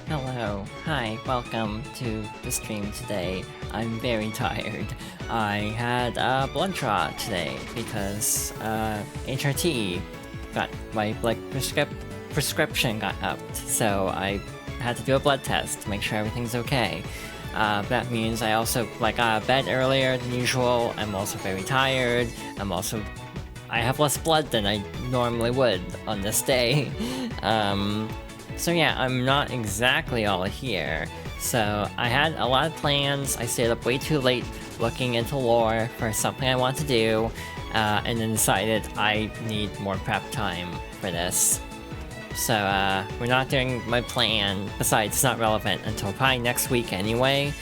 Hello, hi, welcome to the stream today. I'm very tired. I had a blood draw today because HRT got my prescription got upped, so I had to do a blood test to make sure everything's okay. That means I also got out of bed earlier than usual. I'm also very tired. I have less blood than I normally would on this day. So yeah, I'm not exactly all here. So I had a lot of plans. I stayed up way too late looking into lore for something I want to do, and then decided I need more prep time for this. So we're not doing my plan. Besides, it's not relevant until probably next week anyway.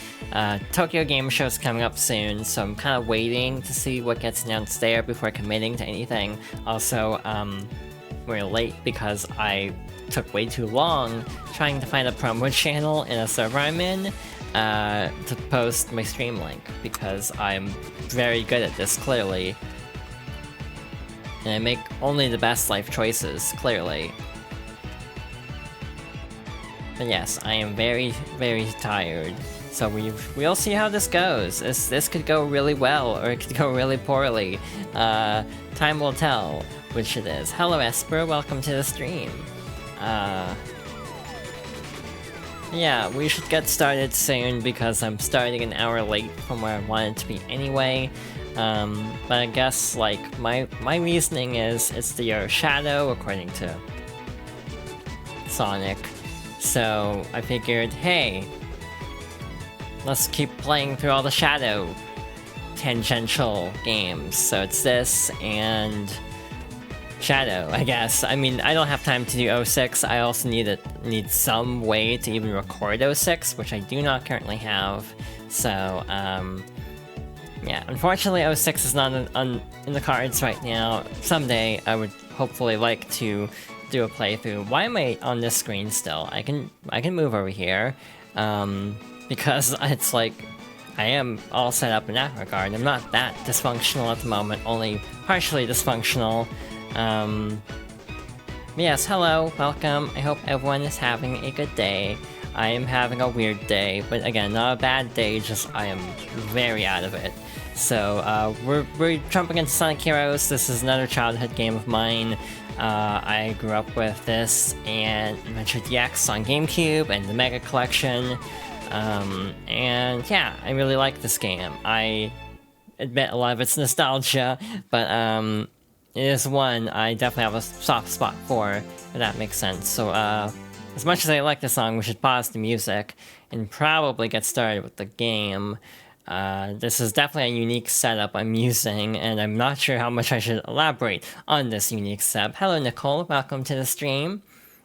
Tokyo Game Show's coming up soon, so I'm kind of waiting to see what gets announced there before committing to anything. Also, we're late because I took way too long trying to find a promo channel in a server I'm in to post my stream link, because I'm very good at this, clearly. And I make only the best life choices, clearly. But yes, I am very, very tired. So we'll see how this goes. This could go really well, or it could go really poorly. Time will tell which it is. Hello Esper, welcome to the stream. Yeah, we should get started soon because I'm starting an hour late from where I wanted to be anyway. But I guess, my reasoning is it's the shadow, according to Sonic. So I figured, hey, let's keep playing through all the shadow tangential games. So it's this and Shadow, I guess. I mean, I don't have time to do 06. I also need some way to even record 06, which I do not currently have. So, yeah, unfortunately 06 is not in the cards right now. Someday, I would hopefully like to do a playthrough. Why am I on this screen still? I can move over here, because it's like, I am all set up in that regard. I'm not that dysfunctional at the moment, only partially dysfunctional. Yes, hello, welcome. I hope everyone is having a good day. I am having a weird day, but again, not a bad day, just I am very out of it. So, we're jumping into Sonic Heroes. This is another childhood game of mine. I grew up with this and Adventure DX on GameCube and the Mega Collection. And yeah, I really like this game. I admit a lot of it's nostalgia, but, it is one I definitely have a soft spot for, if that makes sense. So, as much as I like the song, we should pause the music and probably get started with the game. This is definitely a unique setup I'm using, and I'm not sure how much I should elaborate on this unique setup. Hello, Nicole. Welcome to the stream.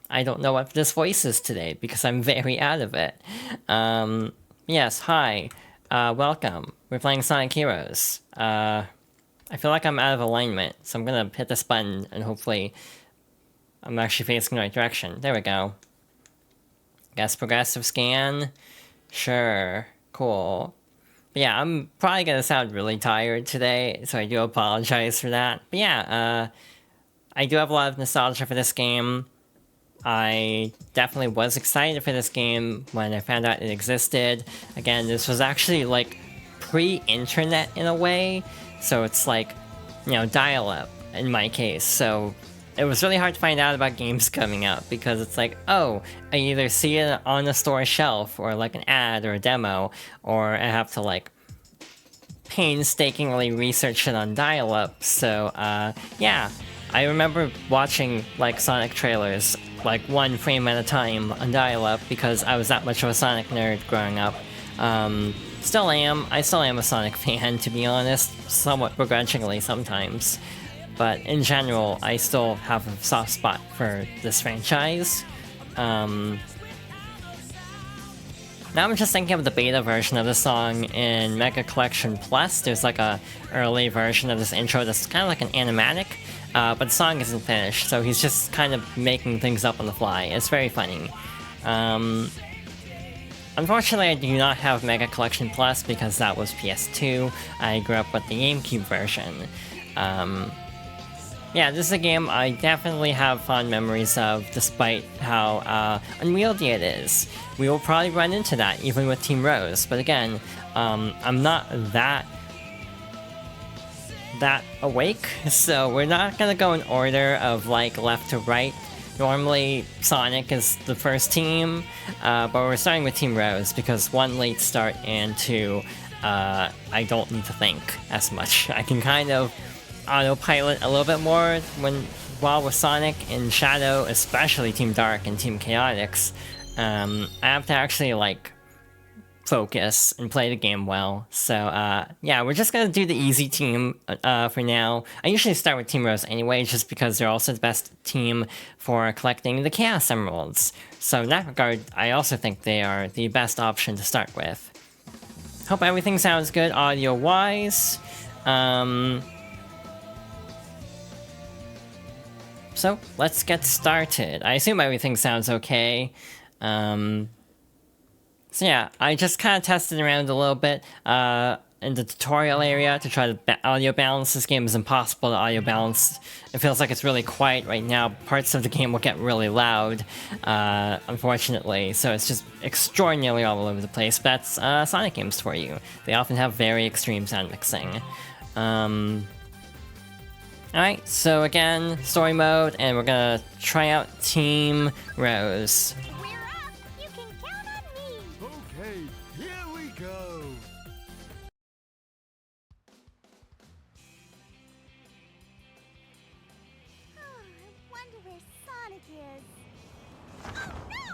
I don't know what this voice is today, because I'm very out of it. Yes, hi. Welcome. We're playing Sonic Heroes. I feel like I'm out of alignment, so I'm gonna hit this button and hopefully I'm actually facing the right direction. There we go. Guess progressive scan? Sure. Cool. But yeah, I'm probably gonna sound really tired today, so I do apologize for that. But yeah, I do have a lot of nostalgia for this game. I definitely was excited for this game when I found out it existed. Again, this was actually pre-internet in a way. So it's dial-up in my case. So it was really hard to find out about games coming out, because it's oh, I either see it on the store shelf or an ad or a demo, or I have to painstakingly research it on dial-up. So yeah, I remember watching Sonic trailers one frame at a time on dial-up, because I was that much of a Sonic nerd growing up. I still am a Sonic fan, to be honest, somewhat begrudgingly sometimes. But in general, I still have a soft spot for this franchise. Now I'm just thinking of the beta version of the song in Mega Collection Plus. There's a early version of this intro that's kind of like an animatic, but the song isn't finished, so he's just kind of making things up on the fly. It's very funny. Unfortunately, I do not have Mega Collection Plus because that was PS2. I grew up with the GameCube version. Yeah, this is a game I definitely have fond memories of, despite how unwieldy it is. We will probably run into that, even with Team Rose, but again, I'm not that awake, so we're not gonna go in order of, like, left to right. Normally, Sonic is the first team, but we're starting with Team Rose, because one, late start, and two, I don't need to think as much. I can kind of autopilot a little bit more while with Sonic and Shadow, especially Team Dark and Team Chaotix. I have to actually, like, focus and play the game well. So, yeah, we're just gonna do the easy team for now. I usually start with Team Rose anyway, just because they're also the best team for collecting the Chaos Emeralds. So in that regard, I also think they are the best option to start with. Hope everything sounds good audio-wise. So, let's get started. I assume everything sounds okay. So yeah, I just kind of tested around a little bit in the tutorial area to try to audio balance. This game is impossible to audio balance. It feels like it's really quiet right now. Parts of the game will get really loud, unfortunately. So it's just extraordinarily all over the place. But that's Sonic games for you. They often have very extreme sound mixing. Alright, so again, story mode, and we're gonna try out Team Rose. We're up! You can count on me! Okay, here we go! I wonder where Sonic is. Oh no!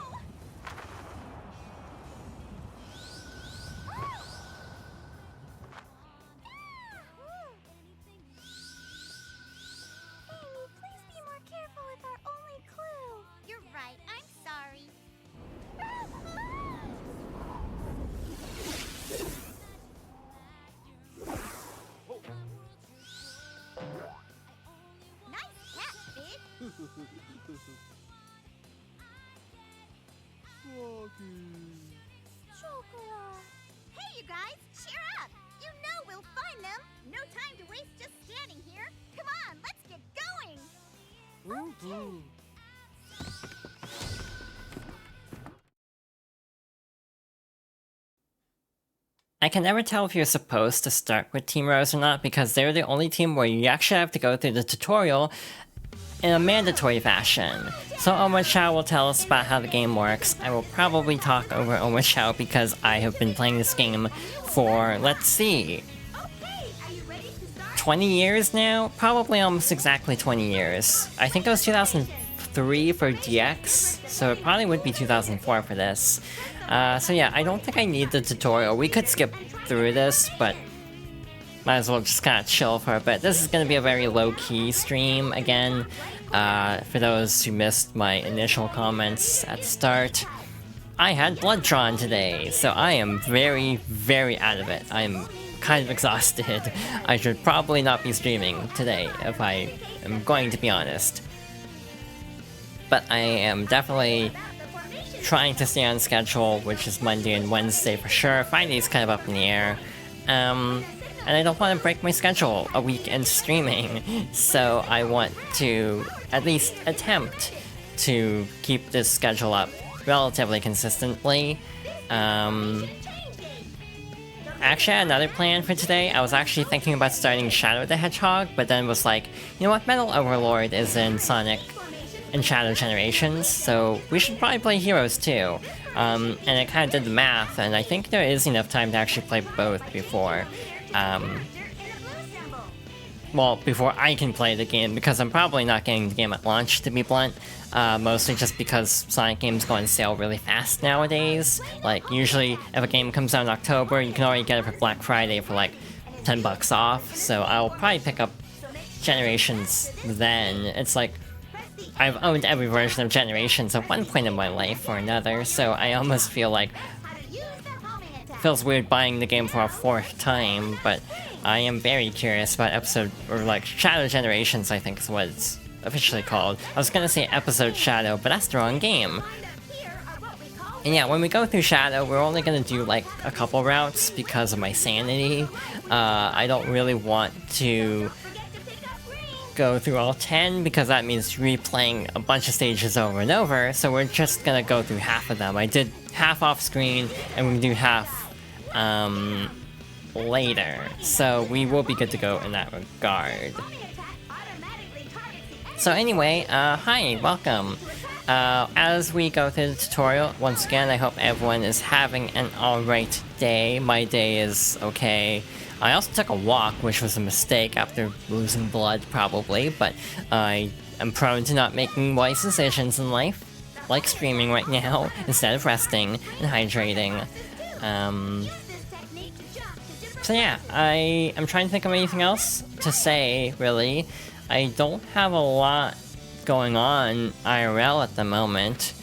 Amy, please be more careful with our only clue. You're right, I'm sorry. Nice catch, Big. Chocolate. Hey, you guys, cheer up! You know we'll find them. No time to waste just standing here. Come on, let's get going. Okay. I can never tell if you're supposed to start with Team Rose or not, because they're the only team where you actually have to go through the tutorial in a mandatory fashion. So Oma Chow will tell us about how the game works. I will probably talk over Oma Chow because I have been playing this game for, let's see, 20 years now? Probably almost exactly 20 years. I think it was 2003 for DX, so it probably would be 2004 for this. So yeah, I don't think I need the tutorial. We could skip through this, but might as well just kind of chill for a bit. This is going to be a very low-key stream, again, for those who missed my initial comments at the start. I had blood drawn today, so I am very, very out of it. I'm kind of exhausted. I should probably not be streaming today, if I am going to be honest. But I am definitely trying to stay on schedule, which is Monday and Wednesday for sure. Friday's kind of up in the air. And I don't want to break my schedule a week in streaming, so I want to at least attempt to keep this schedule up relatively consistently. Actually, I had another plan for today. I was actually thinking about starting Shadow the Hedgehog, but then was like, you know what, Metal Overlord is in Sonic and Shadow Generations, so we should probably play Heroes too. And I kind of did the math, and I think there is enough time to actually play both before before I can play the game, because I'm probably not getting the game at launch, to be blunt. Mostly just because Sonic games go on sale really fast nowadays. Like, usually, if a game comes out in October, you can already get it for Black Friday for like $10 off, so I'll probably pick up Generations then. It's like, I've owned every version of Generations at one point in my life or another, so I almost feel like it feels weird buying the game for a fourth time, but I am very curious about Shadow Generations, I think is what it's officially called. I was gonna say Episode Shadow, but that's the wrong game. And yeah, when we go through Shadow, we're only gonna do like a couple routes because of my sanity. I don't really want to go through all 10 because that means replaying a bunch of stages over and over, so we're just gonna go through half of them. I did half off screen, and we can do half later, so we will be good to go in that regard. So anyway, hi, welcome. As we go through the tutorial, once again, I hope everyone is having an alright day. My day is okay. I also took a walk, which was a mistake after losing blood, probably, but I am prone to not making wise decisions in life, like streaming right now, instead of resting and hydrating. So yeah, I am trying to think of anything else to say, really. I don't have a lot going on IRL at the moment.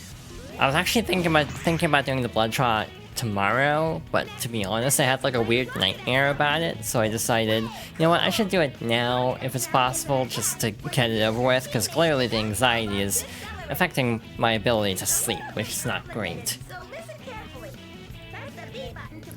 I was actually thinking about doing the blood trot tomorrow, but to be honest, I had like a weird nightmare about it, so I decided, you know what, I should do it now if it's possible, just to get it over with, because clearly the anxiety is affecting my ability to sleep, which is not great.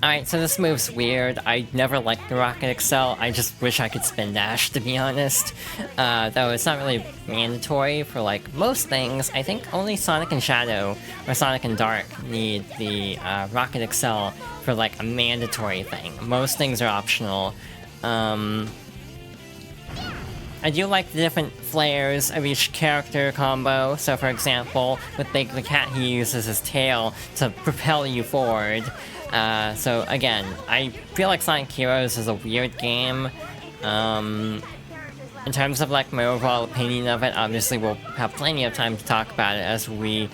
Alright, so this move's weird. I never liked the Rocket Excel, I just wish I could spin dash, to be honest. Though it's not really mandatory for, like, most things. I think only Sonic and Shadow, or Sonic and Dark, need the Rocket Excel for, like, a mandatory thing. Most things are optional. I do like the different flares of each character combo. So, for example, with Big the Cat, he uses his tail to propel you forward. So again, I feel like Sonic Heroes is a weird game. In terms of like my overall opinion of it, obviously we'll have plenty of time to talk about it as we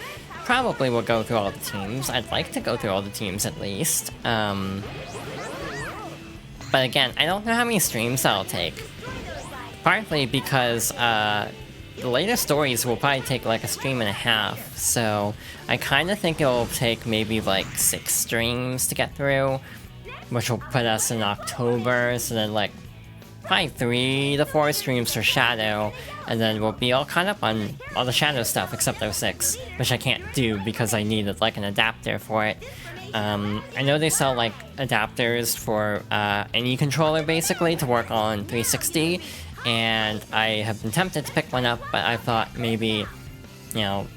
probably will go through all the teams. I'd like to go through all the teams at least. But again, I don't know how many streams I'll take. Partly because the later stories will probably take like a stream and a half, so I kind of think it'll take maybe like 6 streams to get through, which will put us in October, so then like probably 3 to 4 streams for Shadow, and then we'll be all caught up on all the Shadow stuff except 06, which I can't do because I needed like an adapter for it. I know they sell like adapters for any controller basically to work on 360, and I have been tempted to pick one up, but I thought maybe, you know,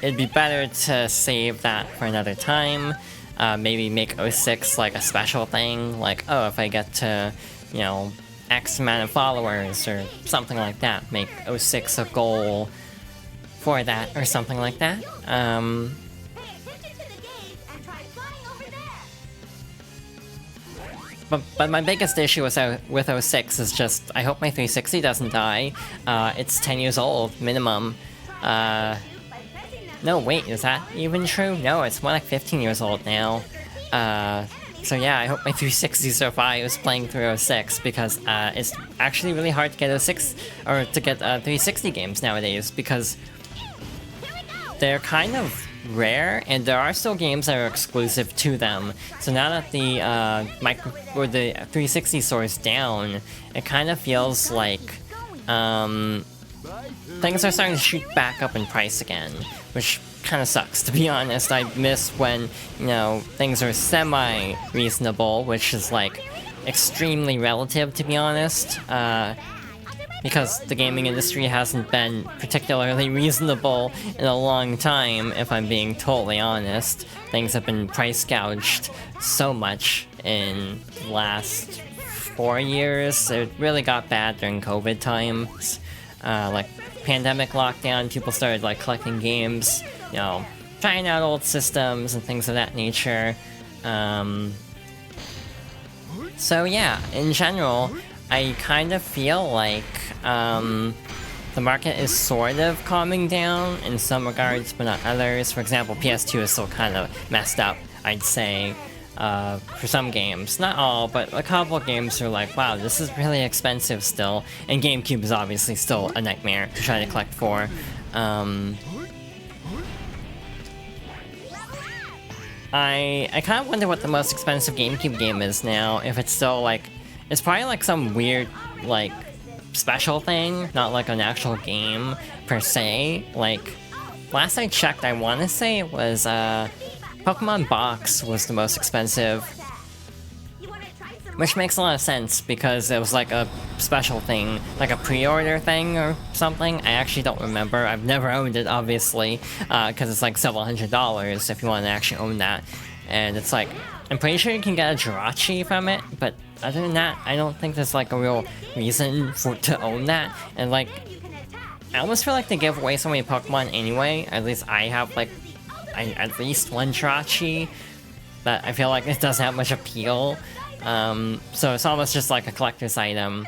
it'd be better to save that for another time. Maybe make 06 like a special thing, like, oh, if I get to, you know, X amount of followers or something like that, make 06 a goal for that or something like that. But my biggest issue with 06 is just, I hope my 360 doesn't die. It's 10 years old, minimum. No, wait, is that even true? No, it's more like 15 years old now. So yeah, I hope my 360 survives playing through 06, because it's actually really hard to get 06, or to get 360 games nowadays, because they're kind of rare, and there are still games that are exclusive to them. So now that the the 360 store is down, it kind of feels like things are starting to shoot back up in price again, which kind of sucks, to be honest. I miss when, you know, things are semi-reasonable, which is like extremely relative, to be honest. Because the gaming industry hasn't been particularly reasonable in a long time, if I'm being totally honest. Things have been price gouged so much in the last 4 years. It really got bad during COVID times. Like, pandemic lockdown, people started, like, collecting games, you know, trying out old systems and things of that nature. So yeah, in general, I kind of feel like the market is sort of calming down in some regards, but not others. For example, PS2 is still kind of messed up, I'd say, for some games. Not all, but a couple of games are like, wow, this is really expensive still. And GameCube is obviously still a nightmare to try to collect for. I kind of wonder what the most expensive GameCube game is now, if it's still like... It's probably like some weird, like, special thing, not like an actual game, per se. Like, last I checked, I want to say it was, Pokemon Box was the most expensive. which makes a lot of sense because it was like a special thing, like a pre-order thing or something. I actually don't remember. I've never owned it, obviously, because it's like several $100s if you want to actually own that. And it's like, I'm pretty sure you can get a Jirachi from it, but other than that, I don't think there's like a real reason to own that. And like, I almost feel like they give away so many Pokemon anyway. At least I have like at least one Jirachi, but I feel like it doesn't have much appeal. So it's almost just like a collector's item.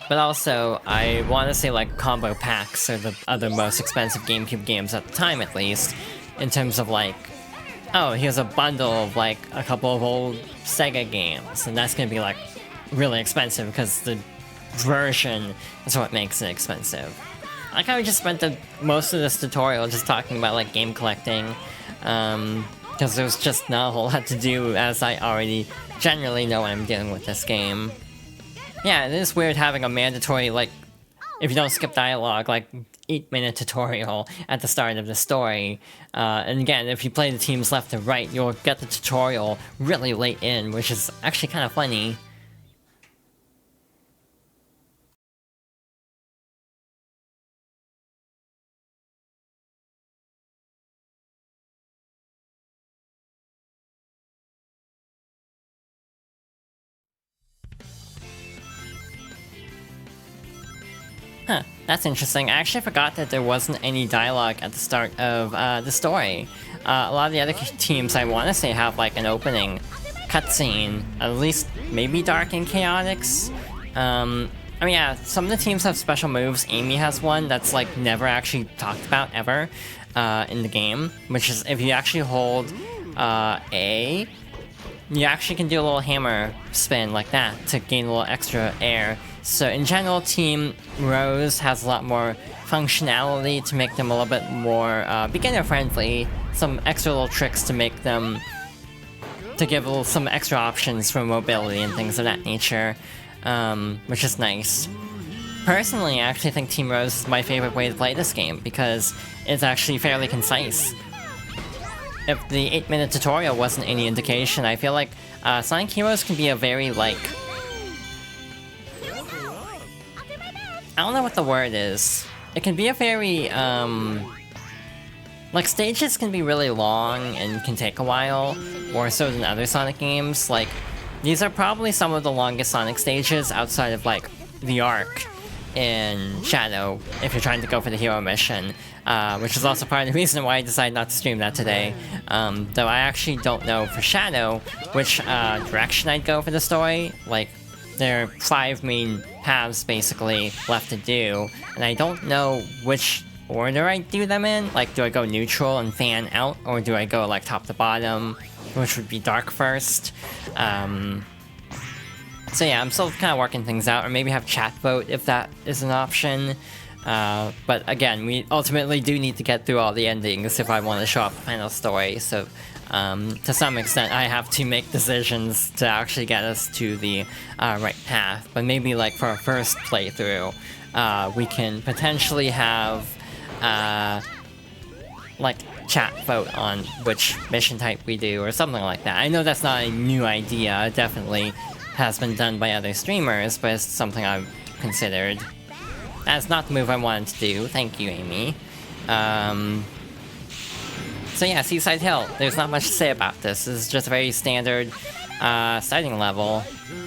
But also, I want to say like combo packs are the other most expensive GameCube games at the time, at least, in terms of like, oh, here's a bundle of like a couple of old Sega games, and that's gonna be like really expensive because the version is what makes it expensive. I kind of just spent most of this tutorial just talking about like game collecting, because there's just not a whole lot to do, as I already generally know what I'm doing with this game. Yeah, it is weird having a mandatory, like, if you don't skip dialogue, like 8-minute tutorial at the start of the story. And again, if you play the teams left to right, you'll get the tutorial really late in, which is actually kind of funny. Huh, that's interesting. I actually forgot that there wasn't any dialogue at the start of the story. A lot of the other teams, I want to say, have like an opening cutscene. At least maybe Dark and Chaotix. I mean, yeah, some of the teams have special moves. Amy has one that's like never actually talked about ever in the game, which is if you actually hold A, you actually can do a little hammer spin like that to gain a little extra air. So in general, Team Rose has a lot more functionality to make them a little bit more beginner-friendly. Some extra little tricks to make them, to give some extra options for mobility and things of that nature, which is nice. Personally, I actually think Team Rose is my favorite way to play this game because it's actually fairly concise. If the 8-minute tutorial wasn't any indication, I feel like Sonic Heroes can be a very, like, I don't know what the word is. It can be a very, like, stages can be really long and can take a while, more so than other Sonic games. Like, these are probably some of the longest Sonic stages outside of, like, the Arc in Shadow, if you're trying to go for the hero mission, which is also part of the reason why I decided not to stream that today. Though I actually don't know for Shadow which direction I'd go for the story. Like, there are 5 main paths basically left to do, and I don't know which order I do them in. Like, do I go neutral and fan out, or do I go like top to bottom, which would be dark first? So yeah, I'm still kind of working things out, or maybe have chat vote if that is an option. But again, we ultimately do need to get through all the endings if I want to show off the final story, so to some extent I have to make decisions to actually get us to the right path. But maybe like for our first playthrough, we can potentially have like chat vote on which mission type we do or something like that. I know that's not a new idea, it definitely has been done by other streamers, but it's something I've considered. That's not the move I wanted to do, thank you, Amy. So yeah, Seaside Hill, there's not much to say about this. This is just a very standard starting level.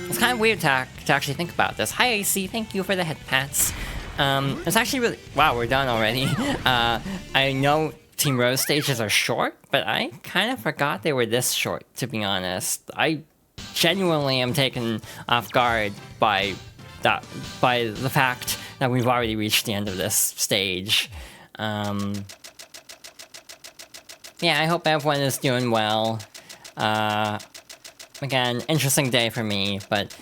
It's kind of weird to actually think about this. Hi AC, thank you for the head pats. It's actually really... Wow, we're done already. I know Team Rose stages are short, but I kind of forgot they were this short, to be honest. I genuinely am taken off guard by the fact that we've already reached the end of this stage. Yeah, I hope everyone is doing well. Again, interesting day for me, but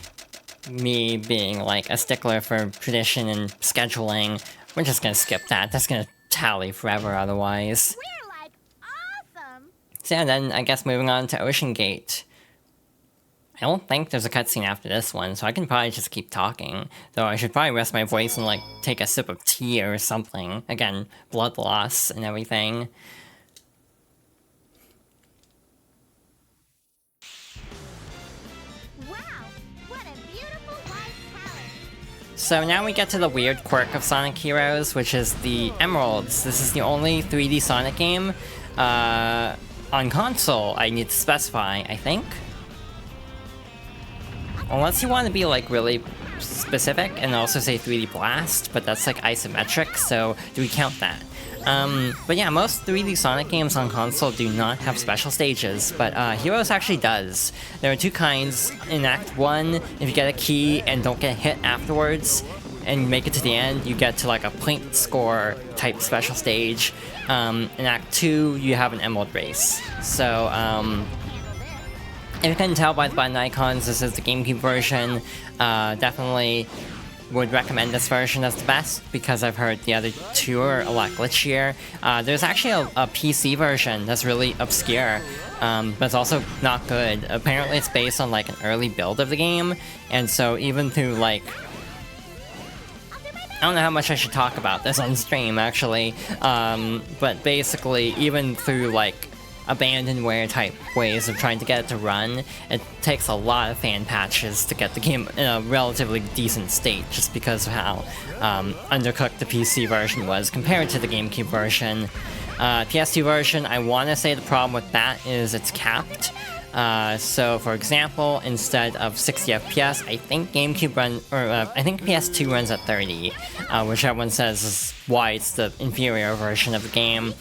me being like a stickler for tradition and scheduling, we're just gonna skip that. That's gonna tally forever otherwise. We're like awesome. So yeah, then I guess moving on to Ocean Gate. I don't think there's a cutscene after this one, so I can probably just keep talking. Though I should probably rest my voice and like take a sip of tea or something. Again, blood loss and everything. Wow, so now we get to the weird quirk of Sonic Heroes, which is the Emeralds. This is the only 3D Sonic game on console, I need to specify, I think. Unless you want to be like really specific and also say 3D Blast, but that's like isometric, so do we count that? But yeah, most 3D Sonic games on console do not have special stages, but Heroes actually does. There are two kinds. In Act 1, if you get a key and don't get hit afterwards, and make it to the end, you get to like a point score type special stage. In Act 2, you have an Emerald Race. So, if you can tell by the button icons, this is the GameCube version. Definitely would recommend this version as the best, because I've heard the other two are a lot glitchier. There's actually a PC version that's really obscure, but it's also not good. Apparently it's based on like an early build of the game, and so even through like... I don't know how much I should talk about this on stream, actually, but basically, even through like abandonware type ways of trying to get it to run, it takes a lot of fan patches to get the game in a relatively decent state, just because of how undercooked the PC version was compared to the GameCube version. PS2 version, I want to say the problem with that is it's capped. So for example, instead of 60 FPS, I think I think PS2 runs at 30, which everyone says is why it's the inferior version of the game.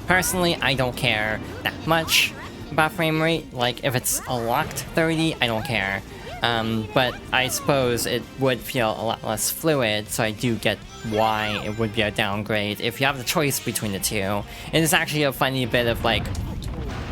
Personally, I don't care that much about frame rate. Like, if it's a locked 30, I don't care. But I suppose it would feel a lot less fluid, so I do get why it would be a downgrade if you have the choice between the two. It is actually a funny bit of, like,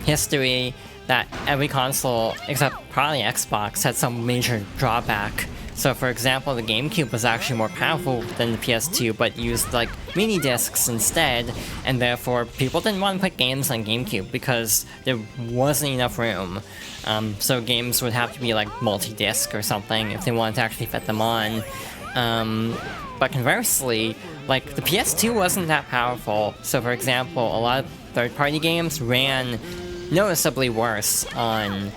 history that every console, except probably Xbox, had some major drawback. So for example, the GameCube was actually more powerful than the PS2, but used like mini discs instead, and therefore people didn't want to put games on GameCube because there wasn't enough room. So games would have to be like multi-disc or something if they wanted to actually fit them on. But conversely, like the PS2 wasn't that powerful, so for example, a lot of third-party games ran noticeably worse on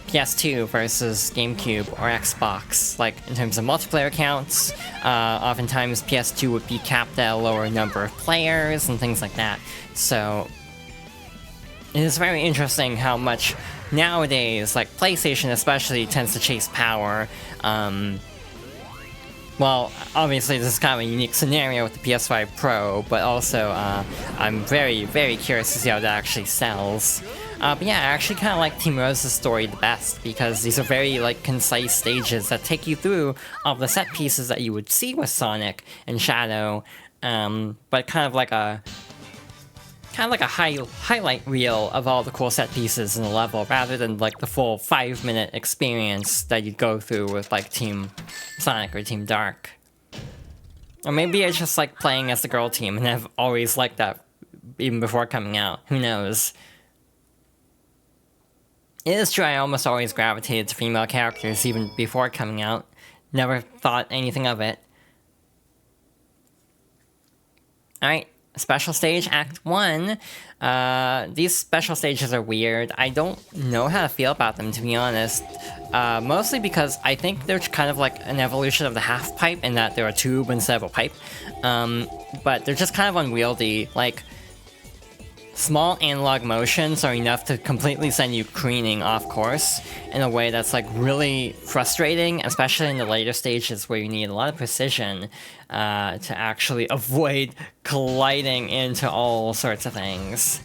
PS2 versus GameCube or Xbox, like in terms of multiplayer counts. Oftentimes PS2 would be capped at a lower number of players and things like that. So it is very interesting how much nowadays, like PlayStation especially, tends to chase power. Well, obviously this is kind of a unique scenario with the PS5 Pro, but also I'm very, very curious to see how that actually sells. But yeah, I actually kind of like Team Rose's story the best, because these are very like concise stages that take you through all the set pieces that you would see with Sonic and Shadow, but kind of like a highlight reel of all the cool set pieces in the level, rather than like the full 5-minute experience that you'd go through with like Team Sonic or Team Dark. Or maybe I just like playing as the girl team, and I've always liked that even before coming out. Who knows? It is true I almost always gravitated to female characters even before coming out. Never thought anything of it. Alright, special stage, Act 1. These special stages are weird. I don't know how to feel about them, to be honest. Mostly because I think they're kind of like an evolution of the half-pipe, in that they're a tube instead of a pipe. But they're just kind of unwieldy. Like, small analog motions are enough to completely send you careening off course in a way that's like really frustrating, especially in the later stages where you need a lot of precision to actually avoid colliding into all sorts of things.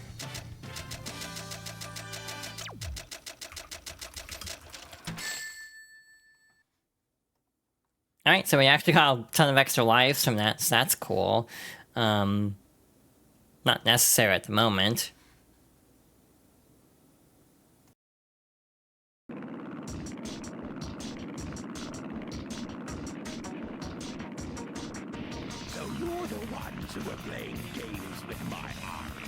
Alright, so we actually got a ton of extra lives from that, so that's cool. Not necessary at the moment. So you're the ones who are playing games with my army.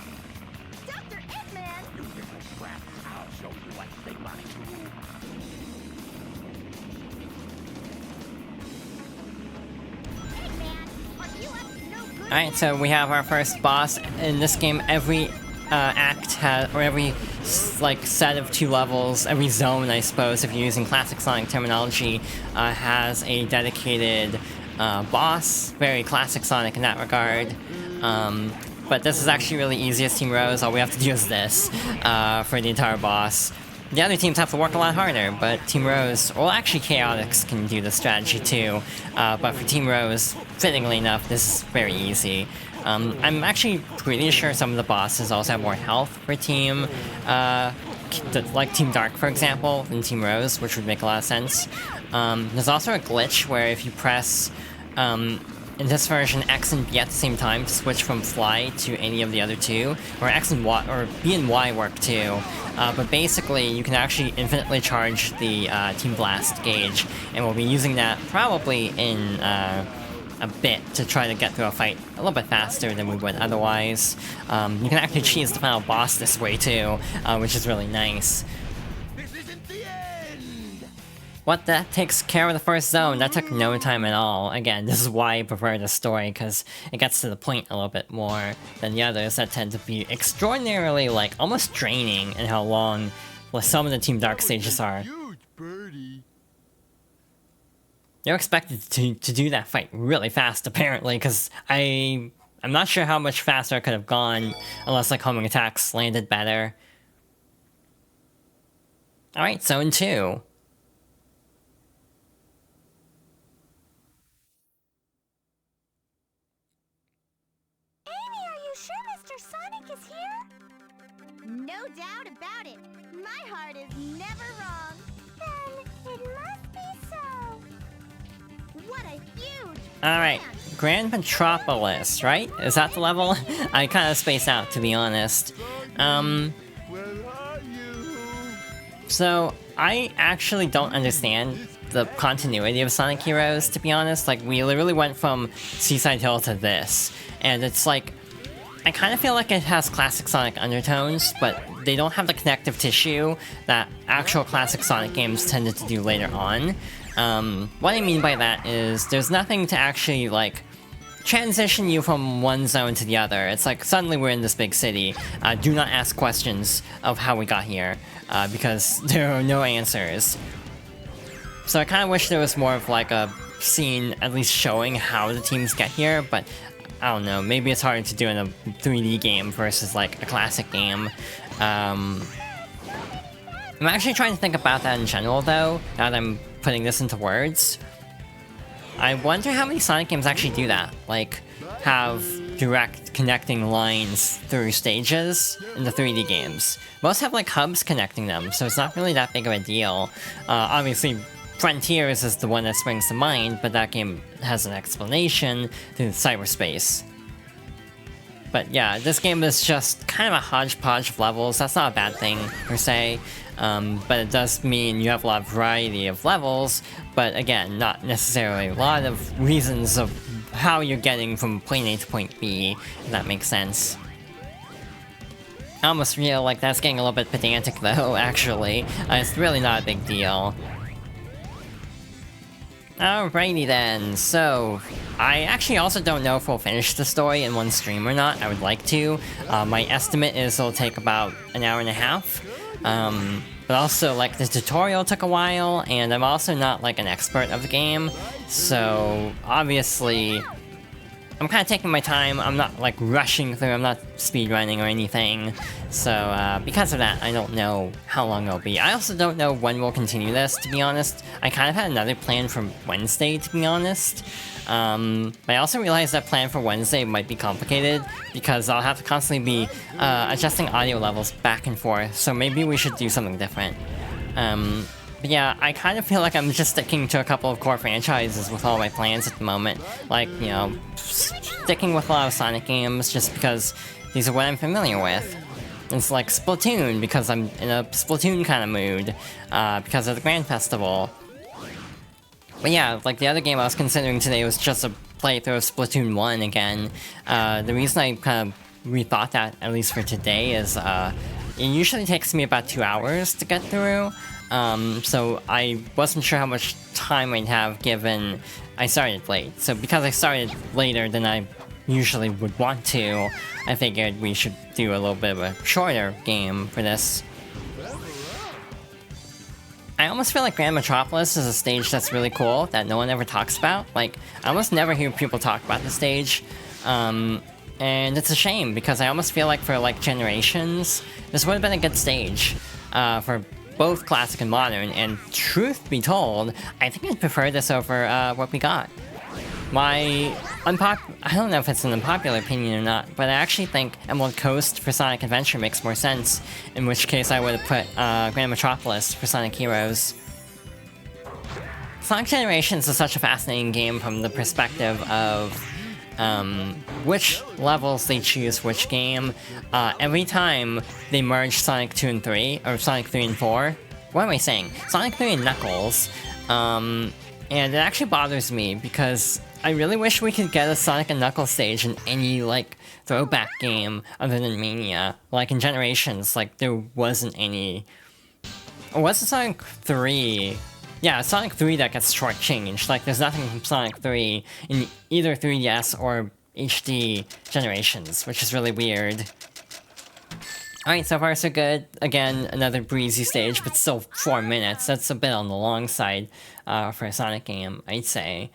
Dr. Eggman! You little brats, I'll show you what they might do. Eggman, are you up to no good? Alright, so we have our first boss. In this game, every act has, or every like set of 2 levels, every zone, I suppose, if you're using classic Sonic terminology, has a dedicated boss. Very classic Sonic in that regard. But this is actually really easy as Team Rose. All we have to do is this for the entire boss. The other teams have to work a lot harder, but Team Rose, well actually Chaotix can do the strategy too, but for Team Rose, fittingly enough, this is very easy. I'm actually pretty sure some of the bosses also have more health for Team, like Team Dark for example, than Team Rose, which would make a lot of sense. There's also a glitch where if you press, in this version, X and B at the same time to switch from Fly to any of the other two, or X and Y, or B and Y work too. But basically, you can actually infinitely charge the Team Blast gauge, and we'll be using that probably in a bit to try to get through a fight a little bit faster than we would otherwise. You can actually cheese the final boss this way too, which is really nice. This isn't the end! What, that takes care of the first zone? That took no time at all. Again, this is why I prefer this story, because it gets to the point a little bit more than the others that tend to be extraordinarily, like, almost draining in how long some of the Team Dark stages are. Huge birdie. They're expected to do that fight really fast, apparently, because I'm not sure how much faster it could have gone unless, like, homing attacks landed better. Alright, zone 2. Sonic is here? No doubt about it. My heart is never wrong. Then it must be so. What a huge Alright, Grand Metropolis, right? Is that the level? I kind of space out, to be honest. Where are you? So, I actually don't understand the continuity of Sonic Heroes, to be honest. Like, we literally went from Seaside Hill to this, and it's like, I kind of feel like it has classic Sonic undertones, but they don't have the connective tissue that actual classic Sonic games tended to do later on. What I mean by that is, there's nothing to actually, like, transition you from one zone to the other. It's like, suddenly we're in this big city. Do not ask questions of how we got here, because there are no answers. So I kind of wish there was more of, like, a scene at least showing how the teams get here, but I don't know, maybe it's harder to do in a 3D game versus, like, a classic game. I'm actually trying to think about that in general, though, now that I'm putting this into words. I wonder how many Sonic games actually do that, like, have direct connecting lines through stages in the 3D games. Most have, like, hubs connecting them, so it's not really that big of a deal. Obviously, Frontiers is the one that springs to mind, but that game has an explanation through cyberspace. But yeah, this game is just kind of a hodgepodge of levels. That's not a bad thing, per se. But it does mean you have a lot of variety of levels, but again, not necessarily a lot of reasons of how you're getting from point A to point B, if that makes sense. I almost feel like that's getting a little bit pedantic though, actually. It's really not a big deal. Alrighty then, so I actually also don't know if we'll finish the story in one stream or not. I would like to. My estimate is it'll take about an hour and a half. But also, like, the tutorial took a while, and I'm also not, like, an expert of the game, so obviously I'm kind of taking my time. I'm not, like, rushing through, I'm not speedrunning or anything. So, because of that, I don't know how long it'll be. I also don't know when we'll continue this, to be honest. I kind of had another plan for Wednesday, to be honest. But I also realized that plan for Wednesday might be complicated, because I'll have to constantly be adjusting audio levels back and forth, so maybe we should do something different. But yeah, I kind of feel like I'm just sticking to a couple of core franchises with all my plans at the moment. Like, you know, sticking with a lot of Sonic games just because these are what I'm familiar with. It's like Splatoon, because I'm in a Splatoon kind of mood, because of the Grand Festival. But yeah, like the other game I was considering today was just a playthrough of Splatoon 1 again. The reason I kind of rethought that, at least for today, is it usually takes me about 2 hours to get through. So I wasn't sure how much time I'd have given I started late. So because I started later than I usually would want to, I figured we should do a little bit of a shorter game for this. I almost feel like Grand Metropolis is a stage that's really cool that no one ever talks about. Like, I almost never hear people talk about the stage. And it's a shame because I almost feel like for like generations, this would have been a good stage for both classic and modern. And truth be told, I think I'd prefer this over what we got. I don't know if it's an unpopular opinion or not, but I actually think Emerald Coast for Sonic Adventure makes more sense, in which case I would have put Grand Metropolis for Sonic Heroes. Sonic Generations is such a fascinating game from the perspective of which levels they choose which game. Every time they merge Sonic 2 and 3, or Sonic 3 and 4, what am I saying? Sonic 3 and Knuckles, and it actually bothers me because I really wish we could get a Sonic and Knuckles stage in any, like, throwback game other than Mania. Like, in Generations, like, there wasn't any... Or was it Sonic 3? Yeah, Sonic 3 that gets shortchanged. Like, there's nothing from Sonic 3 in either 3DS or HD Generations, which is really weird. Alright, so far so good. Again, another breezy stage, but still 4 minutes. That's a bit on the long side for a Sonic game, I'd say.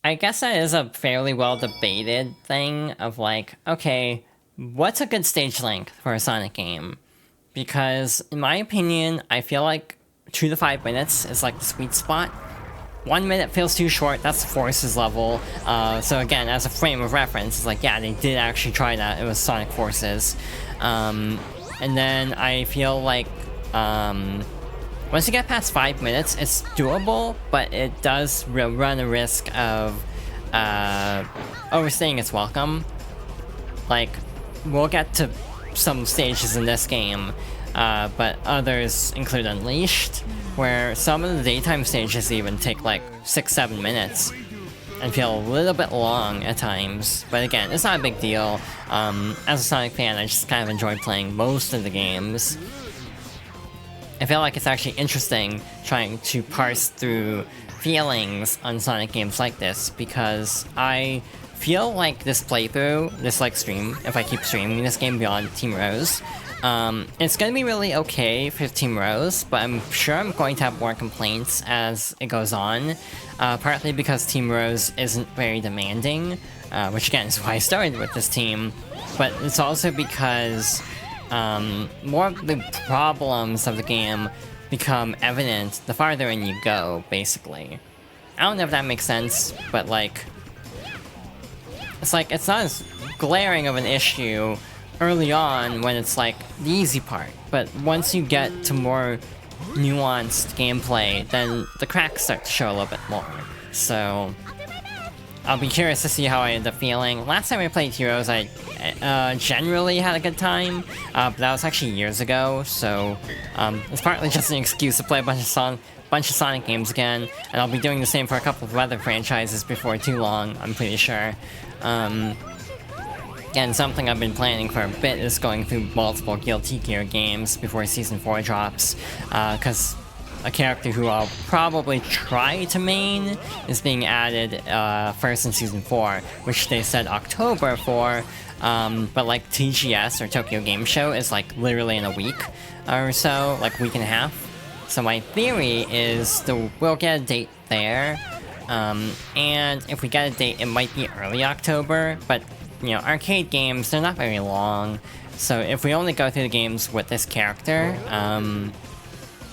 I guess that is a fairly well-debated thing of like, okay, what's a good stage length for a Sonic game? Because, in my opinion, I feel like 2 to 5 minutes is like the sweet spot. 1 minute feels too short, that's Forces level. So again, as a frame of reference, it's like, yeah, they did actually try that, it was Sonic Forces. And then I feel like, once you get past 5 minutes, it's doable, but it does run a risk of overstaying its welcome. Like, we'll get to some stages in this game, but others include Unleashed, where some of the daytime stages even take like 6-7 minutes and feel a little bit long at times. But again, it's not a big deal. As a Sonic fan, I just kind of enjoy playing most of the games. I feel like it's actually interesting trying to parse through feelings on Sonic games like this, because I feel like this playthrough, this like stream, if I keep streaming this game beyond Team Rose, it's gonna be really okay for Team Rose, but I'm sure I'm going to have more complaints as it goes on, partly because Team Rose isn't very demanding, which again is why I started with this team, but it's also because more of the problems of the game become evident the farther in you go, basically. I don't know if that makes sense, but like, it's like, it's not as glaring of an issue early on when it's like the easy part, but once you get to more nuanced gameplay, then the cracks start to show a little bit more. So I'll be curious to see how I end up feeling. Last time I played Heroes, I generally had a good time, but that was actually years ago, so it's partly just an excuse to play a bunch of Sonic games again, and I'll be doing the same for a couple of other franchises before too long, I'm pretty sure. Again, something I've been planning for a bit is going through multiple Guilty Gear games before Season 4 drops, because a character who I'll probably try to main is being added first in Season 4, which they said October for, but like TGS, or Tokyo Game Show, is like literally in a week or so, like week and a half. So my theory is we'll get a date there, and if we get a date, it might be early October, but you know, arcade games, they're not very long, so if we only go through the games with this character,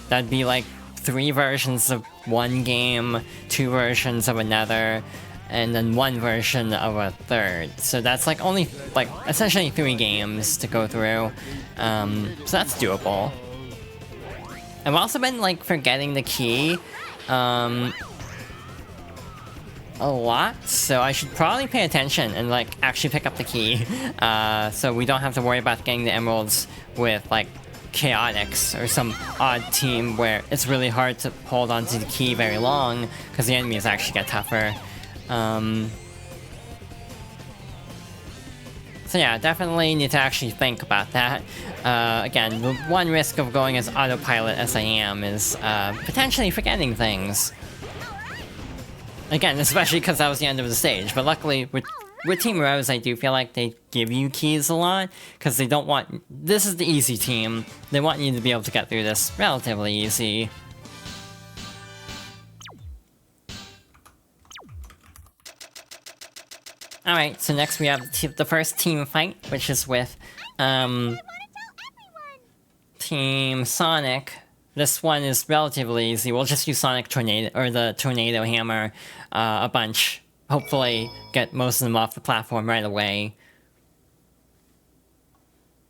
that'd be like 3 versions of one game, 2 versions of another, and then 1 version of a third. So that's like only, like, essentially 3 games to go through. So that's doable. I've also been, like, forgetting the key a lot, so I should probably pay attention and, like, actually pick up the key. So we don't have to worry about getting the emeralds with, like, Chaotix or some odd team where it's really hard to hold onto the key very long because the enemies actually get tougher. So yeah, definitely need to actually think about that. Again, the one risk of going as autopilot as I am is potentially forgetting things. Again, especially because that was the end of the stage, but luckily with Team Rose, I do feel like they give you keys a lot, because they don't want... This is the easy team. They want you to be able to get through this relatively easy. Alright, so next we have the first team fight, which is with, Team Sonic. This one is relatively easy. We'll just use Sonic Tornado, or the Tornado Hammer, a bunch. Hopefully get most of them off the platform right away.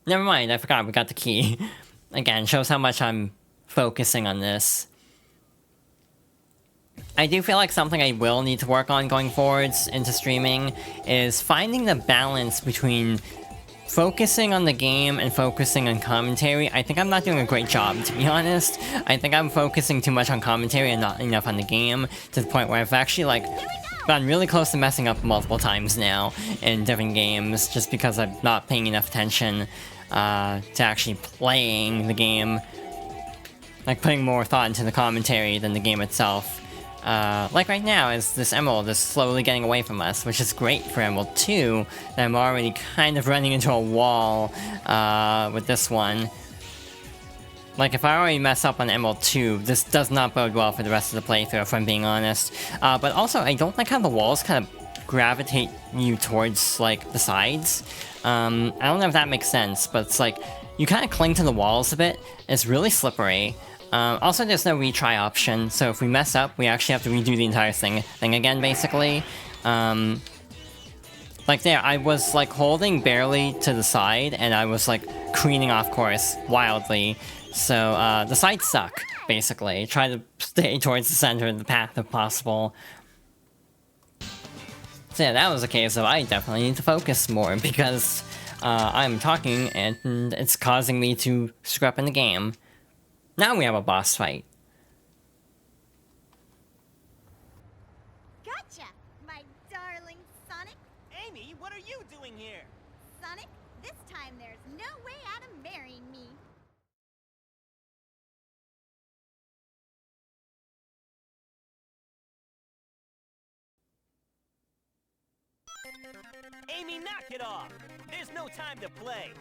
Never mind, I forgot we got the key. Again, shows how much I'm focusing on this. I do feel like something I will need to work on going forwards into streaming is finding the balance between focusing on the game and focusing on commentary. I think I'm not doing a great job, to be honest. I think I'm focusing too much on commentary and not enough on the game, to the point where I've actually, like, gotten really close to messing up multiple times now in different games, just because I'm not paying enough attention to actually playing the game. Like, putting more thought into the commentary than the game itself. Like right now, as this Emerald is slowly getting away from us, which is great for Emerald 2, that I'm already kind of running into a wall with this one. Like, if I already mess up on Emerald 2, this does not bode well for the rest of the playthrough, if I'm being honest. But also, I don't like how the walls kind of gravitate you towards, like, the sides. I don't know if that makes sense, but it's like, you kind of cling to the walls a bit. It's really slippery. Also, there's no retry option, so if we mess up, we actually have to redo the entire thing again, basically. Like there, I was like holding barely to the side, and I was like careening off course wildly. So the sides suck, basically. Try to stay towards the center of the path if possible. So yeah, that was a case of I definitely need to focus more, because I'm talking and it's causing me to screw up in the game. Now we have a boss fight. Gotcha, my darling Sonic. Amy, what are you doing here? Sonic, this time there's no way out of marrying me. Amy, knock it off! There's no time to play.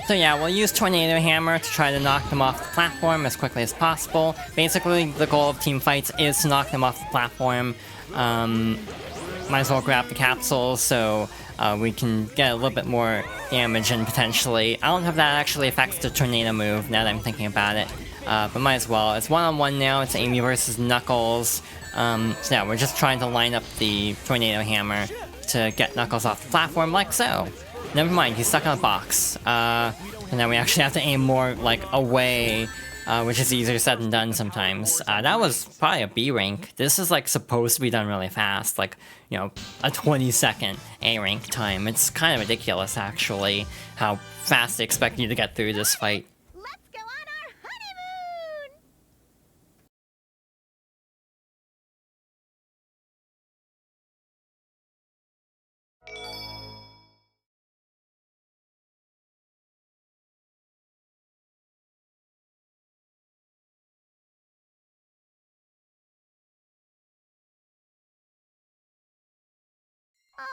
So yeah, we'll use Tornado Hammer to try to knock them off the platform as quickly as possible. Basically, the goal of team fights is to knock them off the platform. Might as well grab the capsules so we can get a little bit more damage and potentially... I don't know if that actually affects the Tornado move, now that I'm thinking about it. But might as well. It's one-on-one now, it's Amy versus Knuckles. So yeah, we're just trying to line up the Tornado Hammer to get Knuckles off the platform like so. Never mind, he's stuck on a box. And then we actually have to aim more, like, away, which is easier said than done sometimes. That was probably a B rank. This is, like, supposed to be done really fast, like, you know, a 20-second A rank time. It's kind of ridiculous, actually, how fast they expect you to get through this fight. Let's go on our honeymoon! Oh,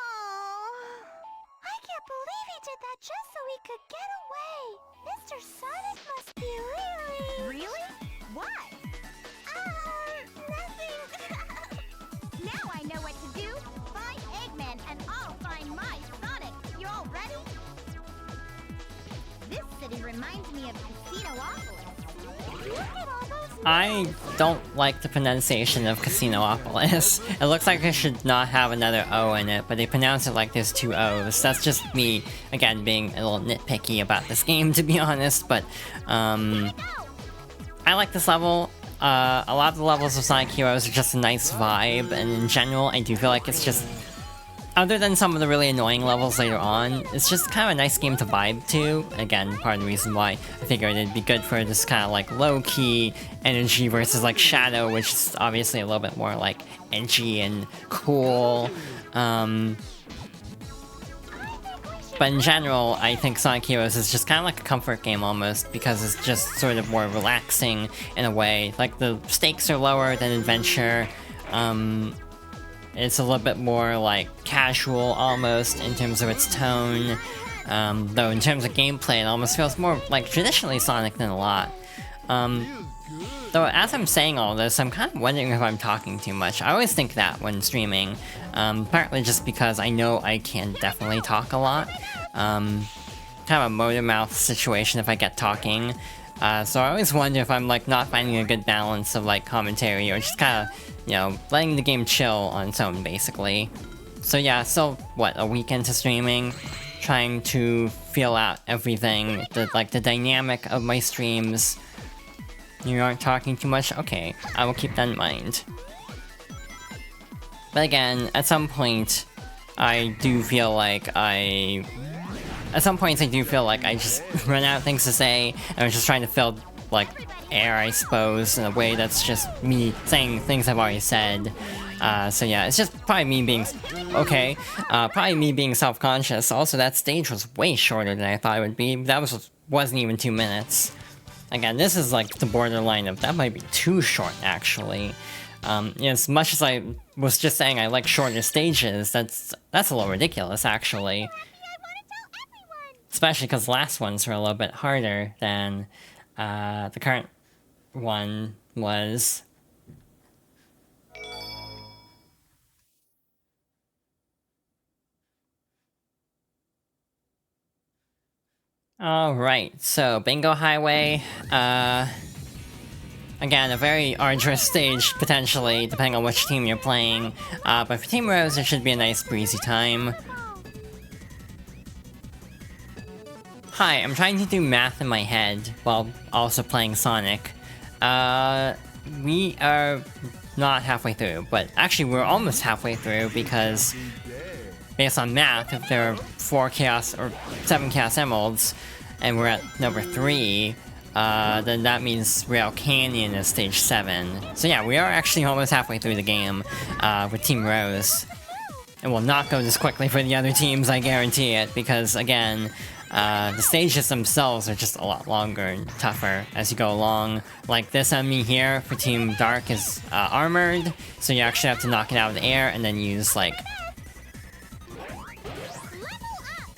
I can't believe he did that just so he could get away. Mr. Sonic must be really... Really? What? Nothing. Now I know what to do. Find Eggman and I'll find my Sonic. You all ready? This city reminds me of Casinopolis. Look at all those... I don't like the pronunciation of Casinopolis. It looks like it should not have another O in it, but they pronounce it like there's two O's. That's just me, again, being a little nitpicky about this game, to be honest, but, I like this level. A lot of the levels of Sonic Heroes are just a nice vibe, and in general, I do feel like it's just... Other than some of the really annoying levels later on, it's just kind of a nice game to vibe to. Again, part of the reason why I figured it'd be good for this kind of like low-key energy versus like Shadow, which is obviously a little bit more like edgy and cool. But in general, I think Sonic Heroes is just kind of like a comfort game almost, because it's just sort of more relaxing in a way. Like the stakes are lower than Adventure. It's a little bit more like casual almost in terms of its tone. Though in terms of gameplay, it almost feels more like traditionally Sonic than a lot. Though as I'm saying all this, I'm kind of wondering if I'm talking too much. I always think that when streaming, partly just because I know I can definitely talk a lot. Kind of a motor mouth situation if I get talking. So I always wonder if I'm like not finding a good balance of like commentary or just kind of, you know, letting the game chill on its own basically. So yeah, so what, a week into streaming, trying to feel out everything, the dynamic of my streams. You aren't talking too much? Okay, I will keep that in mind. But again, at some point, I do feel like I just run out of things to say, and I'm just trying to fill, like, air, I suppose, in a way that's just me saying things I've already said. So yeah, it's just probably me being... okay, probably me being self-conscious. Also, that stage was way shorter than I thought it would be. That wasn't even 2 minutes. Again, this is like the borderline of that might be too short, actually. As much as I was just saying I like shorter stages, that's a little ridiculous, actually. Especially because the last ones were a little bit harder than the current one was. Alright, so Bingo Highway, again, a very arduous stage, potentially, depending on which team you're playing, but for Team Rose, it should be a nice breezy time. Hi, I'm trying to do math in my head, while also playing Sonic. We are not halfway through, but actually we're almost halfway through, because based on math, if there are 4 Chaos or 7 Chaos Emeralds, and we're at number 3, then that means Rail Canyon is stage 7. So yeah, we are actually almost halfway through the game with Team Rose. It will not go this quickly for the other teams, I guarantee it, because again, the stages themselves are just a lot longer and tougher as you go along. Like this enemy here for Team Dark is armored, so you actually have to knock it out of the air and then use like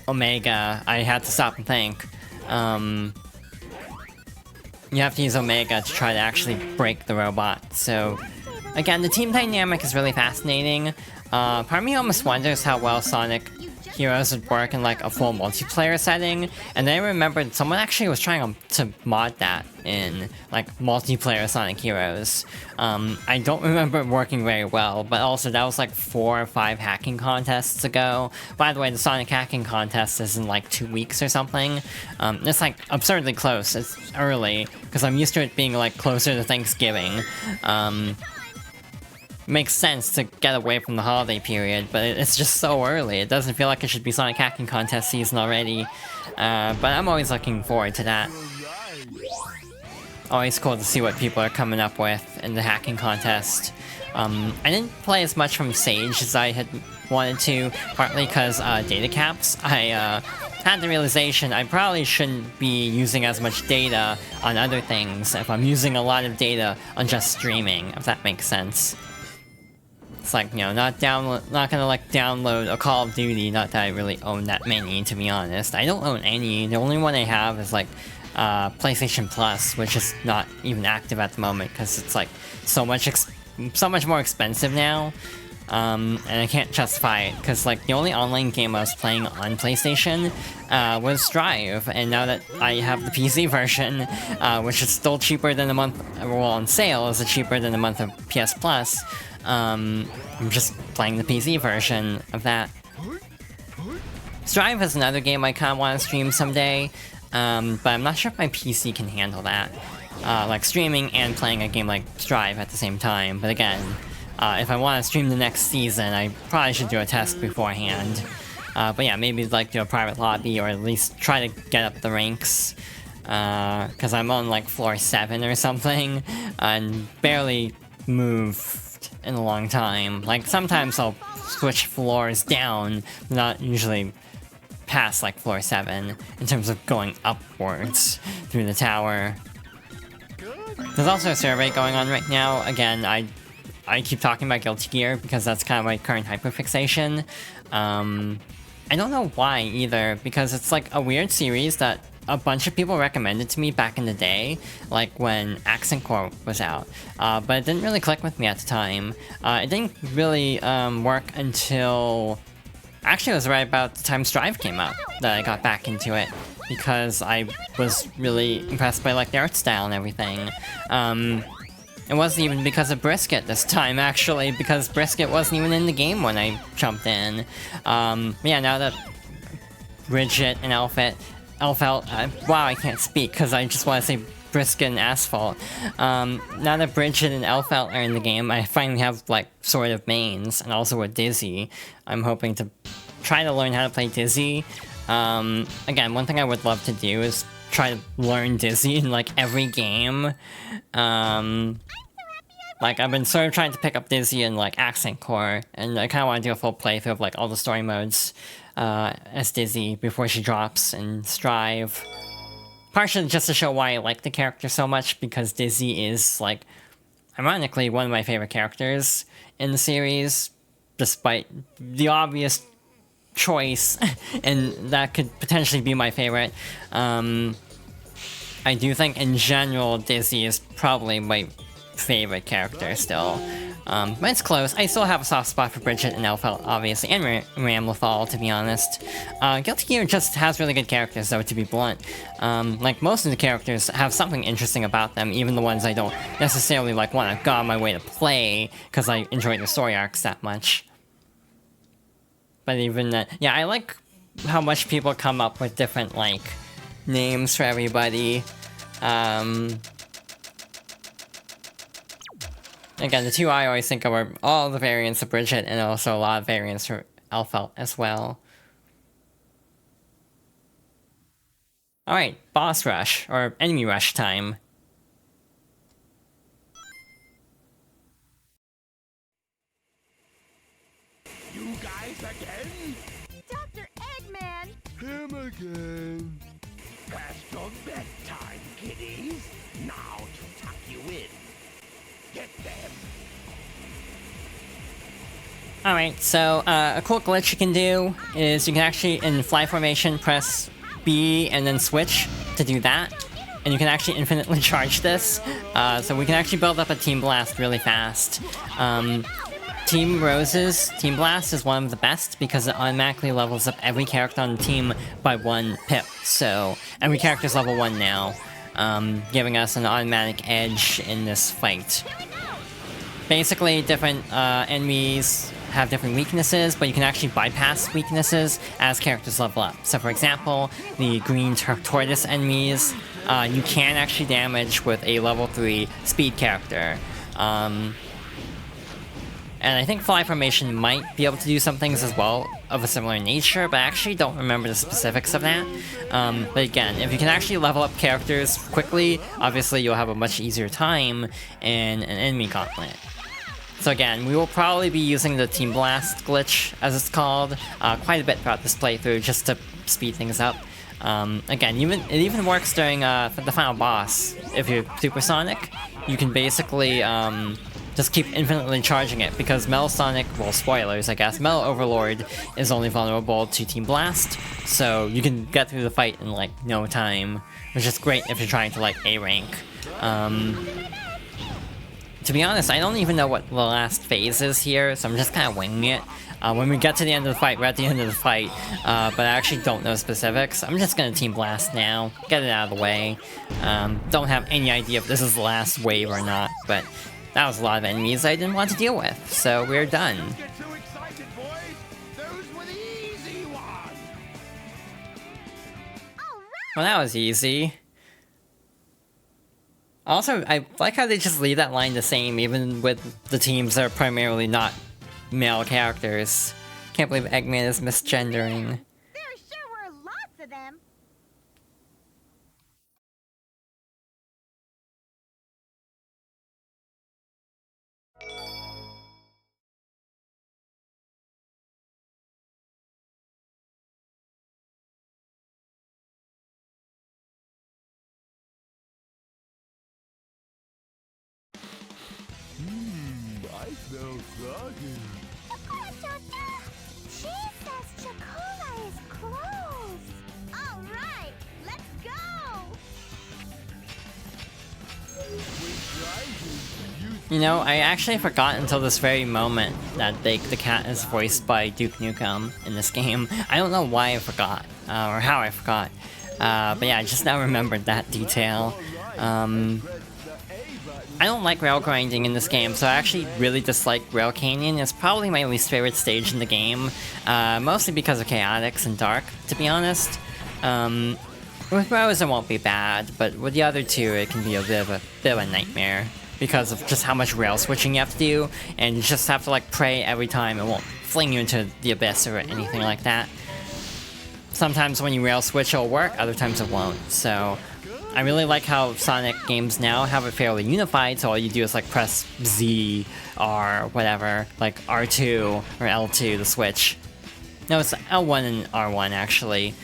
Omega. I had to stop and think. You have to use Omega to try to actually break the robot. So again, the team dynamic is really fascinating. Part of me almost wonders how well Sonic Heroes would work in like a full multiplayer setting, and then I remembered someone actually was trying to mod that in like multiplayer Sonic Heroes. I don't remember it working very well, but also that was like 4 or 5 hacking contests ago. By the way, the Sonic hacking contest is in like 2 weeks or something. It's like absurdly close. It's early, because I'm used to it being like closer to Thanksgiving. Makes sense to get away from the holiday period, but it's just so early. It doesn't feel like it should be Sonic Hacking Contest season already. But I'm always looking forward to that. Always cool to see what people are coming up with in the hacking contest. I didn't play as much from Sage as I had wanted to, partly because data caps. I had the realization I probably shouldn't be using as much data on other things if I'm using a lot of data on just streaming, if that makes sense. It's like, you know, not gonna like download a Call of Duty, not that I really own that many, to be honest. I don't own any. The only one I have is like PlayStation Plus, which is not even active at the moment because it's like so much more expensive now. And I can't justify it because like the only online game I was playing on PlayStation was Strive, and now that I have the PC version, which is still cheaper than a month, well, on sale is cheaper than a month of PS Plus. I'm just playing the PC version of that. Strive is another game I kind of want to stream someday, but I'm not sure if my PC can handle that. Like streaming and playing a game like Strive at the same time, but again, if I want to stream the next season, I probably should do a test beforehand. But yeah, maybe like do a private lobby or at least try to get up the ranks. Because I'm on like floor 7 or something, and barely moved in a long time. Like sometimes I'll switch floors down, not usually past like floor 7 in terms of going upwards through the tower. There's also a survey going on right now. Again, I I keep talking about Guilty Gear because that's kind of my current hyperfixation. I don't know why either, because it's like a weird series that a bunch of people recommended to me back in the day, like when Accent Core was out, but it didn't really click with me at the time. It didn't really work until... Actually, it was right about the time Strive came out that I got back into it, because I was really impressed by like the art style and everything. It wasn't even because of Brisket this time, actually, because Brisket wasn't even in the game when I jumped in. Yeah, now that Bridget and Elfelt, wow, I can't speak because I just want to say Brisket and Asphalt. Now that Bridget and Elfelt are in the game, I finally have, like, sort of mains, and also with Dizzy. I'm hoping to try to learn how to play Dizzy. Again, one thing I would love to do is try to learn Dizzy in, like, every game. Like, I've been sort of trying to pick up Dizzy in, like, Accent Core, and I kind of want to do a full playthrough of, like, all the story modes as Dizzy before she drops in Strive. Partially just to show why I like the character so much, because Dizzy is, like, ironically, one of my favorite characters in the series, despite the obvious choice, and that could potentially be my favorite. I do think, in general, Dizzy is probably my favorite character still. But it's close. I still have a soft spot for Bridget and Elfelt, obviously, and Ramlethal, to be honest. Guilty Gear just has really good characters, though, to be blunt. Like, most of the characters have something interesting about them, even the ones I don't necessarily, like, want to go on my way to play, because I enjoy the story arcs that much. But even that, yeah, I like how much people come up with different, like, names for everybody. Again, the two I always think of are all the variants of Bridget, and also a lot of variants for Elfelt as well. Alright, boss rush, or enemy rush time. You guys again? Dr. Eggman! Him again. Past your bedtime, kiddies. Now to tuck you in. Get them. Alright, so a cool glitch you can do is you can actually, in fly formation, press B and then switch to do that. And you can actually infinitely charge this. So we can actually build up a Team Blast really fast. Team Rose's Team Blast is one of the best because it automatically levels up every character on the team by 1 pip. So every character's level 1 now, giving us an automatic edge in this fight. Basically, different enemies have different weaknesses, but you can actually bypass weaknesses as characters level up. So for example, the green tortoise enemies, you can actually damage with a level 3 speed character. And I think Fly Formation might be able to do some things as well of a similar nature, but I actually don't remember the specifics of that. But again, if you can actually level up characters quickly, obviously you'll have a much easier time in an enemy gauntlet. So again, we will probably be using the Team Blast glitch, as it's called, quite a bit throughout this playthrough, just to speed things up. Again, it even works during the final boss. If you're supersonic, you can basically just keep infinitely charging it, because Metal Sonic, well, spoilers, I guess, Metal Overlord is only vulnerable to Team Blast, so you can get through the fight in, like, no time, which is great if you're trying to, like, A-rank. To be honest, I don't even know what the last phase is here, so I'm just kind of winging it. When we get to the end of the fight, we're at the end of the fight, but I actually don't know specifics. I'm just gonna Team Blast now, get it out of the way. Don't have any idea if this is the last wave or not, but that was a lot of enemies I didn't want to deal with, so we're done. Don't get too excited, boys. Those were the easy ones. Well, that was easy. Also, I like how they just leave that line the same, even with the teams that are primarily not male characters. Can't believe Eggman is misgendering. There sure were lots of them. I She says Chocola is closed. All right, let's go. You know, I actually forgot until this very moment that the cat is voiced by Duke Nukem in this game. I don't know why I forgot, or how I forgot. But yeah, I just now remembered that detail. I don't like rail grinding in this game, so I actually really dislike Rail Canyon. It's probably my least favorite stage in the game, mostly because of chaotics and dark, to be honest. With Rose it won't be bad, but with the other two it can be a bit of a nightmare because of just how much rail switching you have to do, and you just have to like pray every time it won't fling you into the abyss or anything like that. Sometimes when you rail switch it'll work, other times it won't, so I really like how Sonic games now have it fairly unified, so all you do is like press Z, R, whatever, like R2 or L2 to switch. No, it's L1 and R1 actually.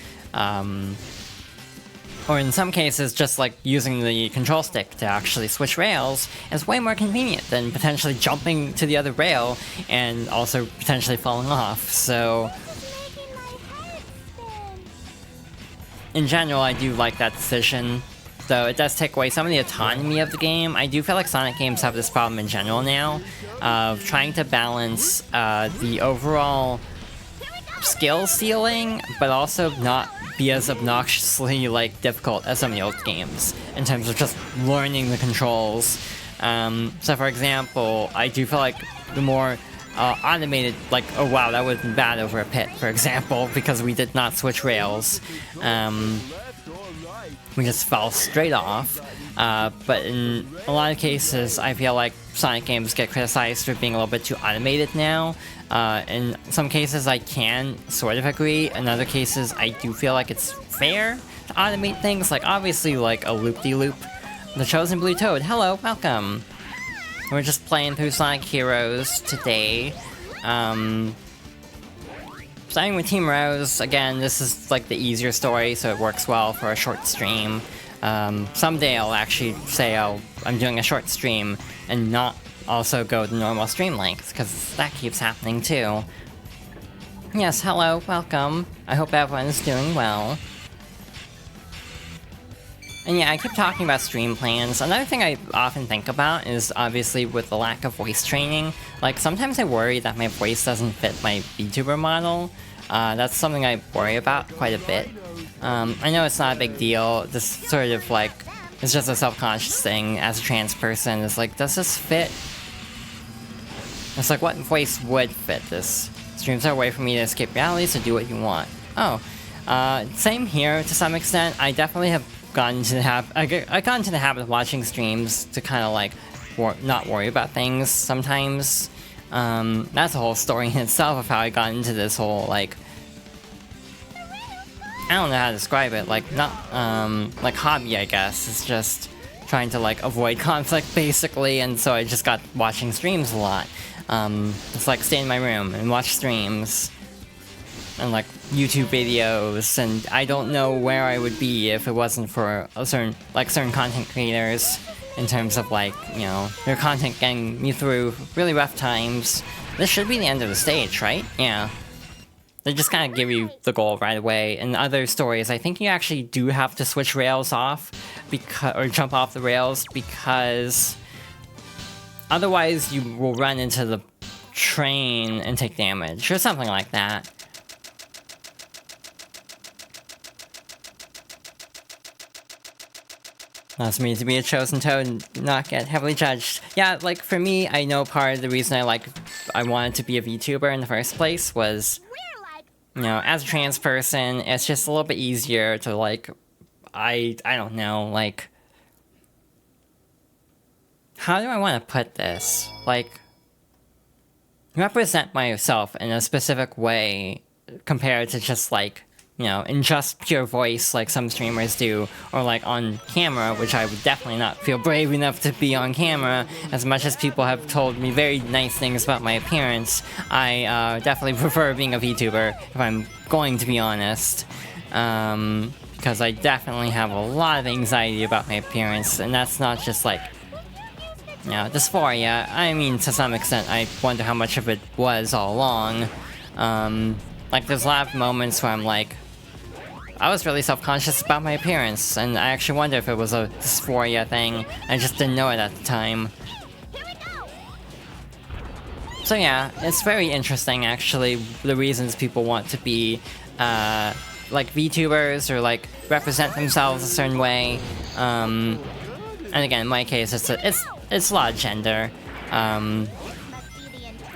Or in some cases, just like using the control stick to actually switch rails is way more convenient than potentially jumping to the other rail and also potentially falling off, so in general I do like that decision. Though it does take away some of the autonomy of the game. I do feel like Sonic games have this problem in general now, of trying to balance the overall skill ceiling, but also not be as obnoxiously like difficult as some of the old games, in terms of just learning the controls. So for example, I do feel like the more automated, like, oh wow, that would have been bad over a pit, for example, because we did not switch rails. We just fell straight off, but in a lot of cases I feel like Sonic games get criticized for being a little bit too automated now. In some cases I can sort of agree, in other cases I do feel like it's fair to automate things, like obviously like a loop-de-loop. The Chosen Blue Toad, hello, welcome! We're just playing through Sonic Heroes today. Starting with Team Rose, again, this is like the easier story, so it works well for a short stream. Someday I'll actually say I'm doing a short stream and not also go the normal stream length, because that keeps happening too. Yes, hello, welcome. I hope everyone's doing well. And yeah, I keep talking about stream plans. Another thing I often think about is obviously with the lack of voice training. Like, sometimes I worry that my voice doesn't fit my VTuber model. That's something I worry about quite a bit. I know it's not a big deal. This sort of like, it's just a self-conscious thing as a trans person. It's like, does this fit? It's like, what voice would fit this? Streams are a way for me to escape reality, so do what you want. Oh, same here to some extent. I definitely have gotten into the habit. I got into the habit of watching streams to kind of like not worry about things sometimes. That's a whole story in itself of how I got into this whole like, I don't know how to describe it, like not like hobby, I guess. It's just trying to like avoid conflict basically, and so I just got watching streams a lot. It's like stay in my room and watch streams and like YouTube videos, and I don't know where I would be if it wasn't for certain content creators, in terms of like, you know, their content getting me through really rough times. This should be the end of the stage, right? Yeah. They just kind of give you the goal right away. In other stories, I think you actually do have to switch rails off, or jump off the rails, because otherwise you will run into the train and take damage, or something like that. Allows me to be a chosen toad and not get heavily judged. Yeah, like for me, I know part of the reason I wanted to be a VTuber in the first place was, you know, as a trans person, it's just a little bit easier to like, I don't know, like, how do I want to put this? Like, represent myself in a specific way compared to just like, you know, in just pure voice like some streamers do, or like on camera, which I would definitely not feel brave enough to be on camera. As much as people have told me very nice things about my appearance, I definitely prefer being a VTuber, if I'm going to be honest. Because I definitely have a lot of anxiety about my appearance, and that's not just like Yeah, dysphoria, I mean, to some extent, I wonder how much of it was all along. Like, there's a lot of moments where I'm like, I was really self-conscious about my appearance, and I actually wonder if it was a dysphoria thing. I just didn't know it at the time. So yeah, it's very interesting, actually, the reasons people want to be, like, VTubers, or, like, represent themselves a certain way. And again, in my case, it's a lot of gender.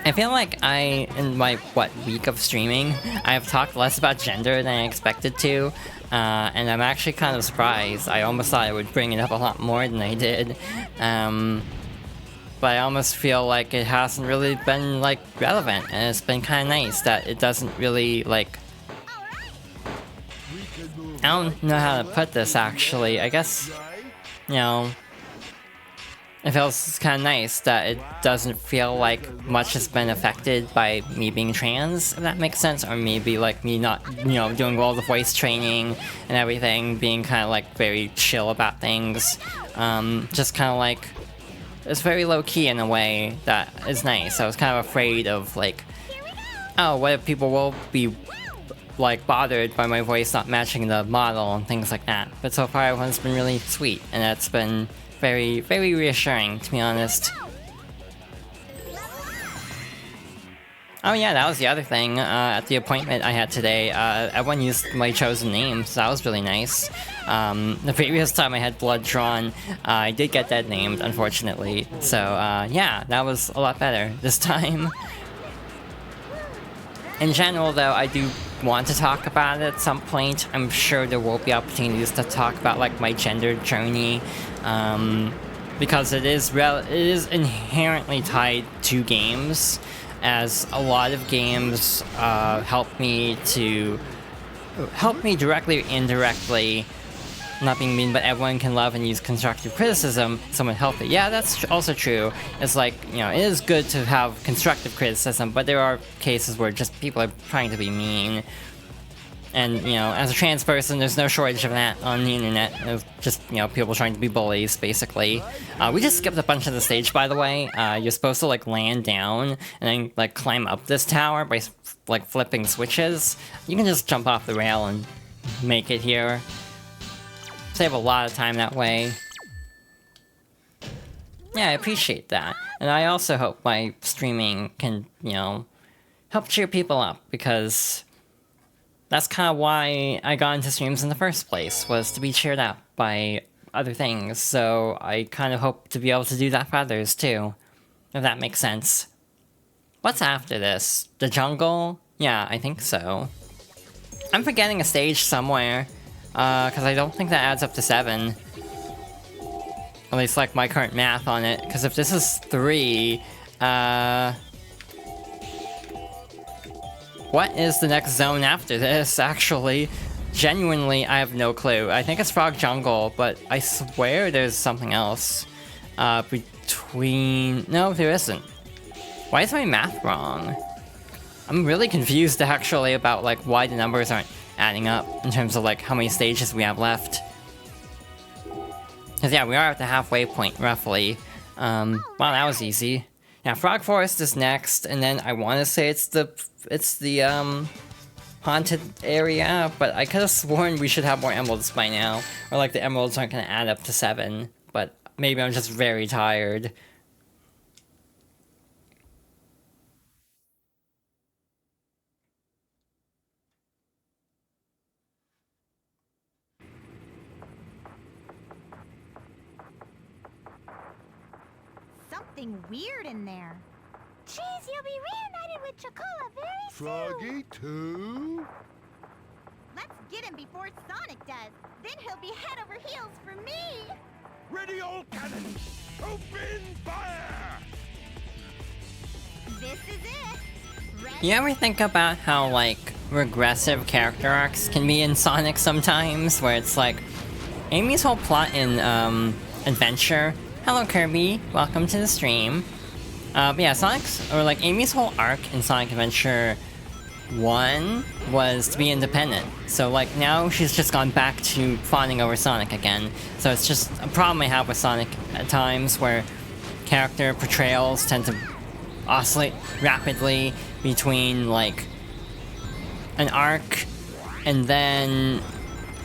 I feel like in my, week of streaming, I've talked less about gender than I expected to, and I'm actually kind of surprised. I almost thought I would bring it up a lot more than I did, but I almost feel like it hasn't really been, like, relevant, and it's been kind of nice that it doesn't really, like... I don't know how to put this, actually. I guess, you know... It feels kind of nice that it doesn't feel like much has been affected by me being trans, if that makes sense, or maybe like me not, doing all the voice training and everything, being kind of like very chill about things. Just kind of like, it's very low-key in a way that is nice. I was kind of afraid of like, oh, what if people will be like bothered by my voice not matching the model and things like that. But so far everyone's been really sweet, and that's been very, very reassuring, to be honest. Oh yeah, that was the other thing. At the appointment I had today, everyone used my chosen name, so that was really nice. The previous time I had blood drawn, I did get that named, unfortunately. So, yeah, that was a lot better this time. In general, though, I do want to talk about it at some point. I'm sure there will be opportunities to talk about, like, my gender journey. Because it is inherently tied to games, as a lot of games help me directly or indirectly. Not being mean, but everyone can love and use constructive criticism. Someone help it. Yeah, that's also true. It's like, it is good to have constructive criticism, but there are cases where just people are trying to be mean. And, as a trans person, there's no shortage of that on the internet. Of just, people trying to be bullies, basically. We just skipped a bunch of the stage, by the way. You're supposed to, like, land down and then, like, climb up this tower by, like, flipping switches. You can just jump off the rail and make it here. Save a lot of time that way. Yeah, I appreciate that. And I also hope my streaming can, help cheer people up, because that's kind of why I got into streams in the first place, was to be cheered up by other things. So I kind of hope to be able to do that for others too, if that makes sense. What's after this? The jungle? Yeah, I think so. I'm forgetting a stage somewhere. Because I don't think that adds up to 7. At least, like, my current math on it. Because if this is 3, what is the next zone after this, actually? Genuinely, I have no clue. I think it's Frog Jungle, but I swear there's something else. No, there isn't. Why is my math wrong? I'm really confused, actually, about, like, why the numbers aren't adding up in terms of like how many stages we have left. Cause yeah, we are at the halfway point roughly. Wow, that was easy. Yeah, Frog Forest is next, and then I want to say it's the haunted area, but I could have sworn we should have more emeralds by now, or like the emeralds aren't gonna add up to 7. But maybe I'm just very tired. Something weird in there. Jeez, you'll be reunited with Chocola very soon. Froggy too? Let's get him before Sonic does. Then he'll be head over heels for me. Ready all cannons! Open fire! This is it. Ready? You ever think about how, like, regressive character arcs can be in Sonic sometimes? Where it's like, Amy's whole plot in, Adventure... Hello Kirby, welcome to the stream. Yeah, Amy's whole arc in Sonic Adventure 1 was to be independent. So, like, now she's just gone back to fawning over Sonic again. So it's just a problem I have with Sonic at times, where character portrayals tend to oscillate rapidly between like an arc and then,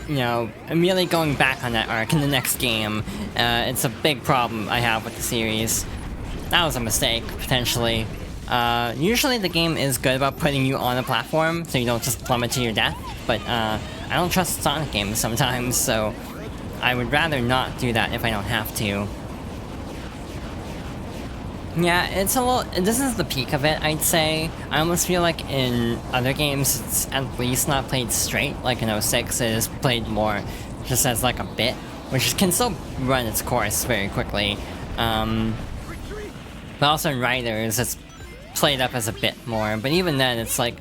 you know, immediately going back on that arc in the next game. It's a big problem I have with the series. That was a mistake, potentially. Usually the game is good about putting you on a platform so you don't just plummet to your death, but I don't trust Sonic games sometimes, so I would rather not do that if I don't have to. Yeah, it's a little... This is the peak of it, I'd say. I almost feel like in other games it's at least not played straight, like in 06 it is played more just as like a bit, which can still run its course very quickly. But also in Riders, it's played up as a bit more, but even then, it's like...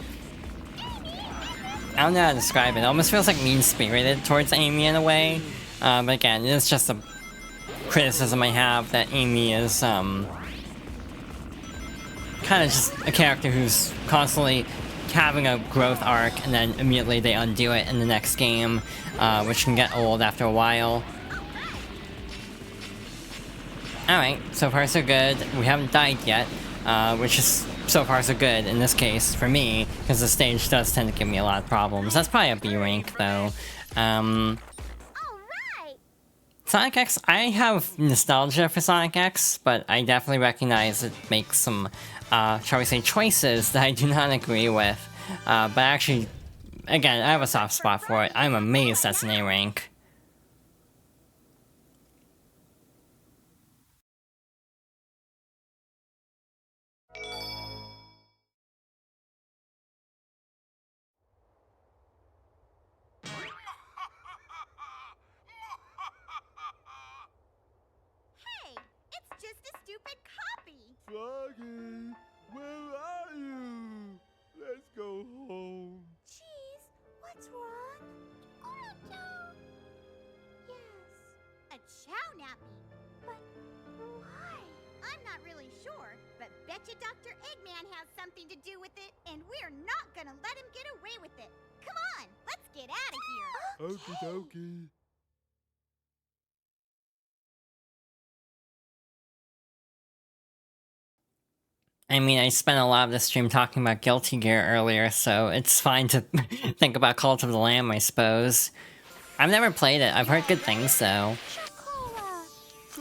I don't know how to describe it. It almost feels like mean-spirited towards Amy in a way. But again, it's just a criticism I have that Amy is, kind of just a character who's constantly having a growth arc, and then immediately they undo it in the next game, which can get old after a while. Alright, so far so good. We haven't died yet, which is so far so good in this case for me, because the stage does tend to give me a lot of problems. That's probably a B rank though. Alright! Sonic X, I have nostalgia for Sonic X, but I definitely recognize it makes some, shall we say, choices that I do not agree with. But actually, again, I have a soft spot for it. I'm amazed that's an A rank. Hey, it's just a stupid copy! Froggy, where are you? Let's go home. Cheese, what's wrong? Yes. A chow nappy. But why? I'm not really sure, but betcha Dr. Eggman has something to do with it, and we're not gonna let him get away with it. Come on, let's get out of here. Okie dokie. I mean, I spent a lot of the stream talking about Guilty Gear earlier, so it's fine to think about Cult of the Lamb, I suppose. I've never played it. I've heard good things, though.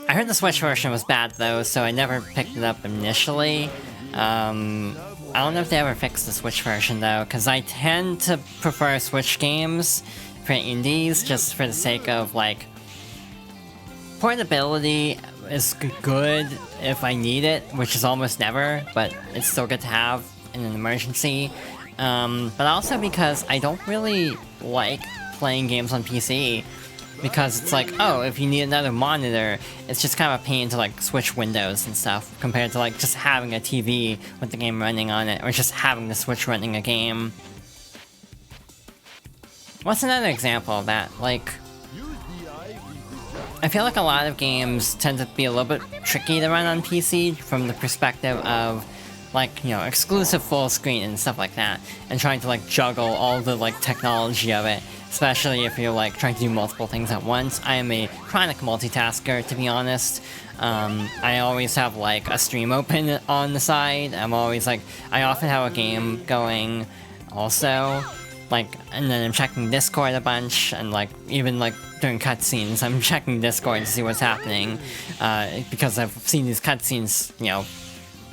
I heard the Switch version was bad, though, so I never picked it up initially. I don't know if they ever fixed the Switch version, though, because I tend to prefer Switch games for indies, just for the sake of, like... Portability is good if I need it, which is almost never, but it's still good to have in an emergency. But also because I don't really like playing games on PC, because it's like, oh, if you need another monitor, it's just kind of a pain to like switch windows and stuff, compared to like just having a TV with the game running on it, or just having the Switch running a game. What's another example of that? Like, I feel like a lot of games tend to be a little bit tricky to run on PC from the perspective of, like, you know, exclusive full screen and stuff like that, and trying to, like, juggle all the, like, technology of it, especially if you're, like, trying to do multiple things at once. I am a chronic multitasker, to be honest. I always have, like, a stream open on the side. I'm always, like, I often have a game going also. Like, and then I'm checking Discord a bunch, and like, even like during cutscenes, I'm checking Discord to see what's happening, because I've seen these cutscenes, you know,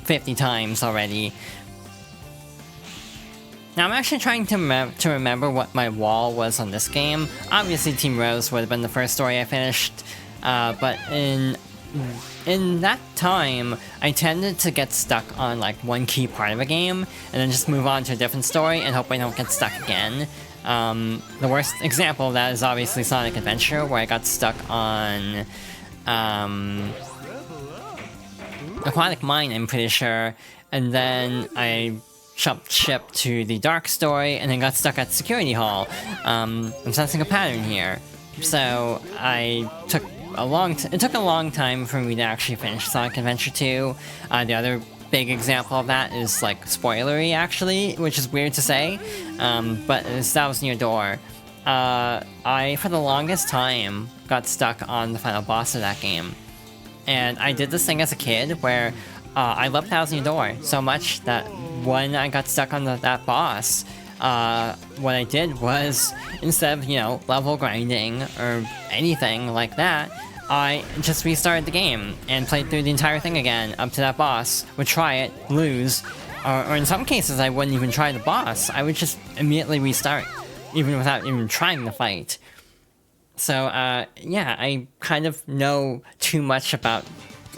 50 times already. Now I'm actually trying to remember what my wall was on this game. Obviously Team Rose would have been the first story I finished, but in that time, I tended to get stuck on like one key part of a game, and then just move on to a different story and hope I don't get stuck again. The worst example of that is obviously Sonic Adventure, where I got stuck on Aquatic Mine, I'm pretty sure, and then I jumped ship to the Dark Story, and then got stuck at Security Hall. I'm sensing a pattern here. So I took it took a long time for me to actually finish Sonic Adventure 2. The other big example of that is, like, spoilery, actually, which is weird to say, but that was near door. I, for the longest time, got stuck on the final boss of that game. And I did this thing as a kid where I loved Thousand Year Door so much that when I got stuck on that boss, what I did was, instead of, you know, level grinding or anything like that, I just restarted the game and played through the entire thing again up to that boss, would try it, lose, or in some cases I wouldn't even try the boss, I would just immediately restart, even without even trying the fight. So, yeah, I kind of know too much about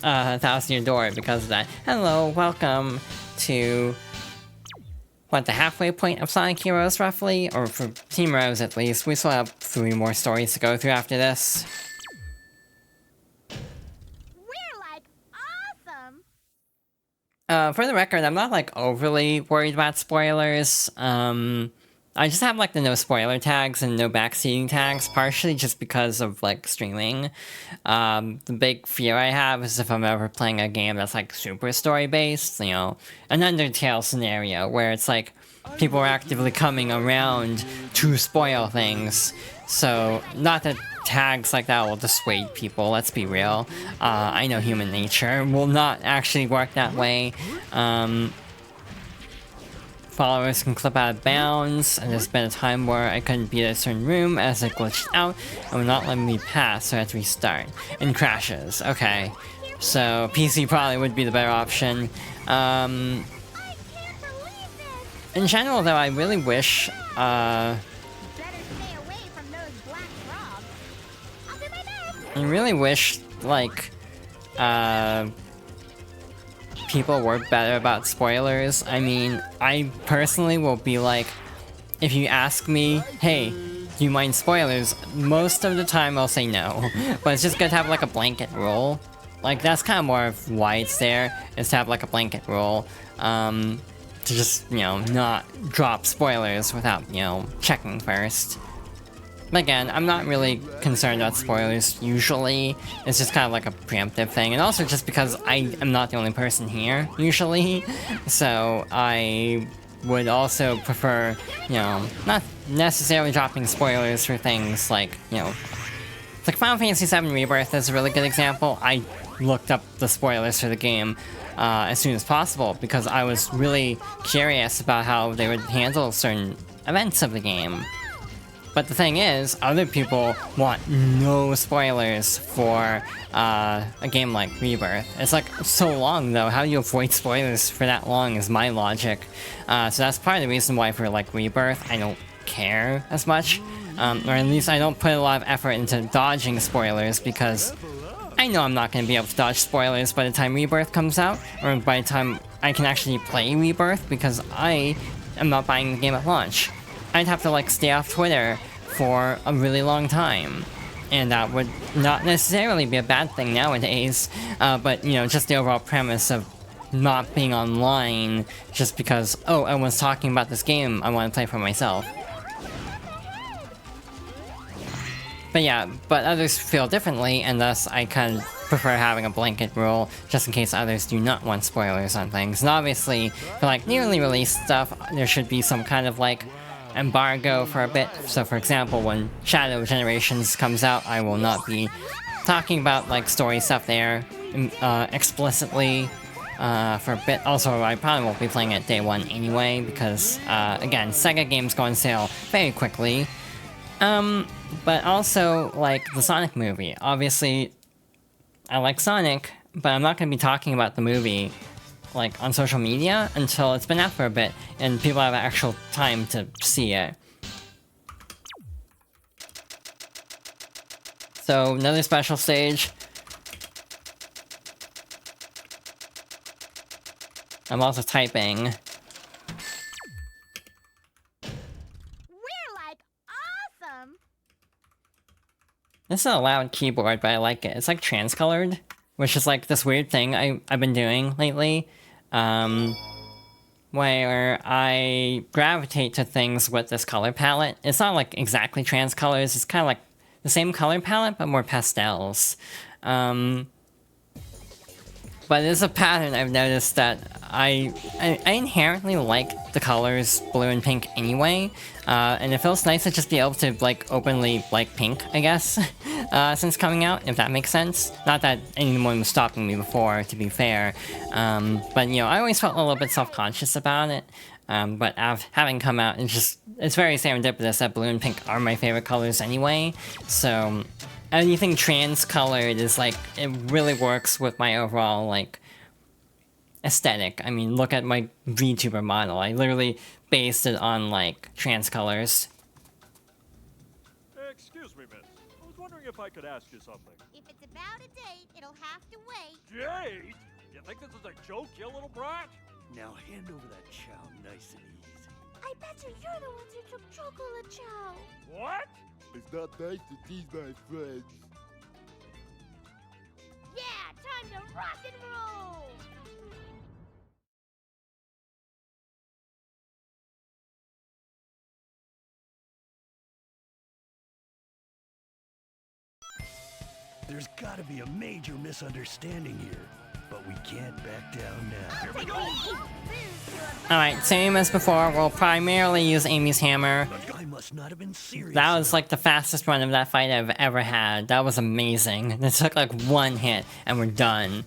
Thousand Year Door because of that. Hello, welcome to, what, the halfway point of Sonic Heroes, roughly? Or for Team Rose, at least. We still have 3 more stories to go through after this. We're like awesome. For the record, I'm not, like, overly worried about spoilers. I just have, like, the no spoiler tags and no backseating tags, partially just because of, like, streaming. The big fear I have is if I'm ever playing a game that's, like, super story-based, you know, an Undertale scenario, where it's, like, people are actively coming around to spoil things. So, not that tags like that will dissuade people, let's be real. I know human nature will not actually work that way. Followers can clip out of bounds, and there's been a time where I couldn't beat a certain room as it glitched out and would not let me pass, so I had to restart. And crashes. Okay. So, PC probably would be the better option. I can't believe this. In general, though, I really wish, Better stay away from those black frogs. I'll do my best. I really wish, like, people were better about spoilers. I mean, I personally will be like, if you ask me, hey, do you mind spoilers? Most of the time I'll say no. But it's just good to have like a blanket rule. Like, that's kind of more of why it's there, is to have like a blanket rule. To just, you know, not drop spoilers without, you know, checking first. But again, I'm not really concerned about spoilers usually. It's just kind of like a preemptive thing. And also just because I am not the only person here, usually. So I would also prefer, you know, not necessarily dropping spoilers for things like, you know, like Final Fantasy VII Rebirth is a really good example. I looked up the spoilers for the game as soon as possible because I was really curious about how they would handle certain events of the game. But the thing is, other people want no spoilers for a game like Rebirth. It's like so long though, how do you avoid spoilers for that long is my logic. So that's part of the reason why for like Rebirth, I don't care as much. Or at least I don't put a lot of effort into dodging spoilers because I know I'm not going to be able to dodge spoilers by the time Rebirth comes out, or by the time I can actually play Rebirth because I am not buying the game at launch. I'd have to like stay off Twitter for a really long time. And that would not necessarily be a bad thing nowadays, but you know, just the overall premise of not being online just because, oh, everyone's talking about this game, I want to play for myself. But yeah, but others feel differently, and thus I kind of prefer having a blanket rule, just in case others do not want spoilers on things. And obviously, for like newly released stuff, there should be some kind of like embargo for a bit. So for example, when Shadow Generations comes out, I will not be talking about like story stuff there explicitly for a bit. Also, I probably won't be playing it day one anyway, because again, Sega games go on sale very quickly. But also, like, the Sonic movie. Obviously, I like Sonic, but I'm not going to be talking about the movie, like, on social media until it's been out for a bit, and people have actual time to see it. So, another special stage. I'm also typing. This is a loud keyboard, but I like it. It's like trans-colored, which is like this weird thing I've been doing lately, where I gravitate to things with this color palette. It's not like exactly trans colors, it's kind of like the same color palette, but more pastels. but it's a pattern I've noticed that I inherently like the colors blue and pink anyway, and it feels nice to just be able to like openly like pink, I guess, since coming out, if that makes sense. Not that anyone was stopping me before, to be fair, but you know, I always felt a little bit self-conscious about it. But having come out, it's very serendipitous that blue and pink are my favorite colors anyway, so anything trans-colored is like, it really works with my overall, like, aesthetic. I mean, look at my VTuber model. I literally based it on, like, trans colors. Excuse me, miss. I was wondering if I could ask you something. If it's about a date, it'll have to wait. Date? You think this is a joke, you little brat? Now hand over that chow nice and easy. I bet you're the ones who took chocolate chow. What? It's not nice to tease my friends. Yeah, time to rock and roll! There's gotta be a major misunderstanding here, but we can't back down now. Here we go! Alright, same as before, we'll primarily use Amy's hammer. The guy must not have been serious. That was like the fastest run of that fight I've ever had. That was amazing. It took like one hit, and we're done.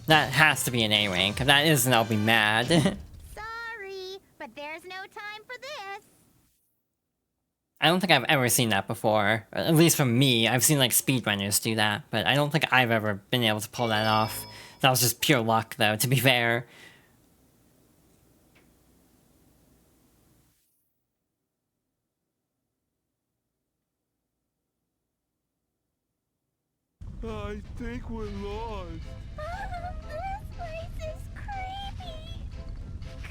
That has to be an A rank. If that isn't, I'll be mad. Sorry, but there's no time for this. I don't think I've ever seen that before. At least from me. I've seen like speedrunners do that, but I don't think I've ever been able to pull that off. That was just pure luck though, to be fair. I think we're lost. This place is creepy.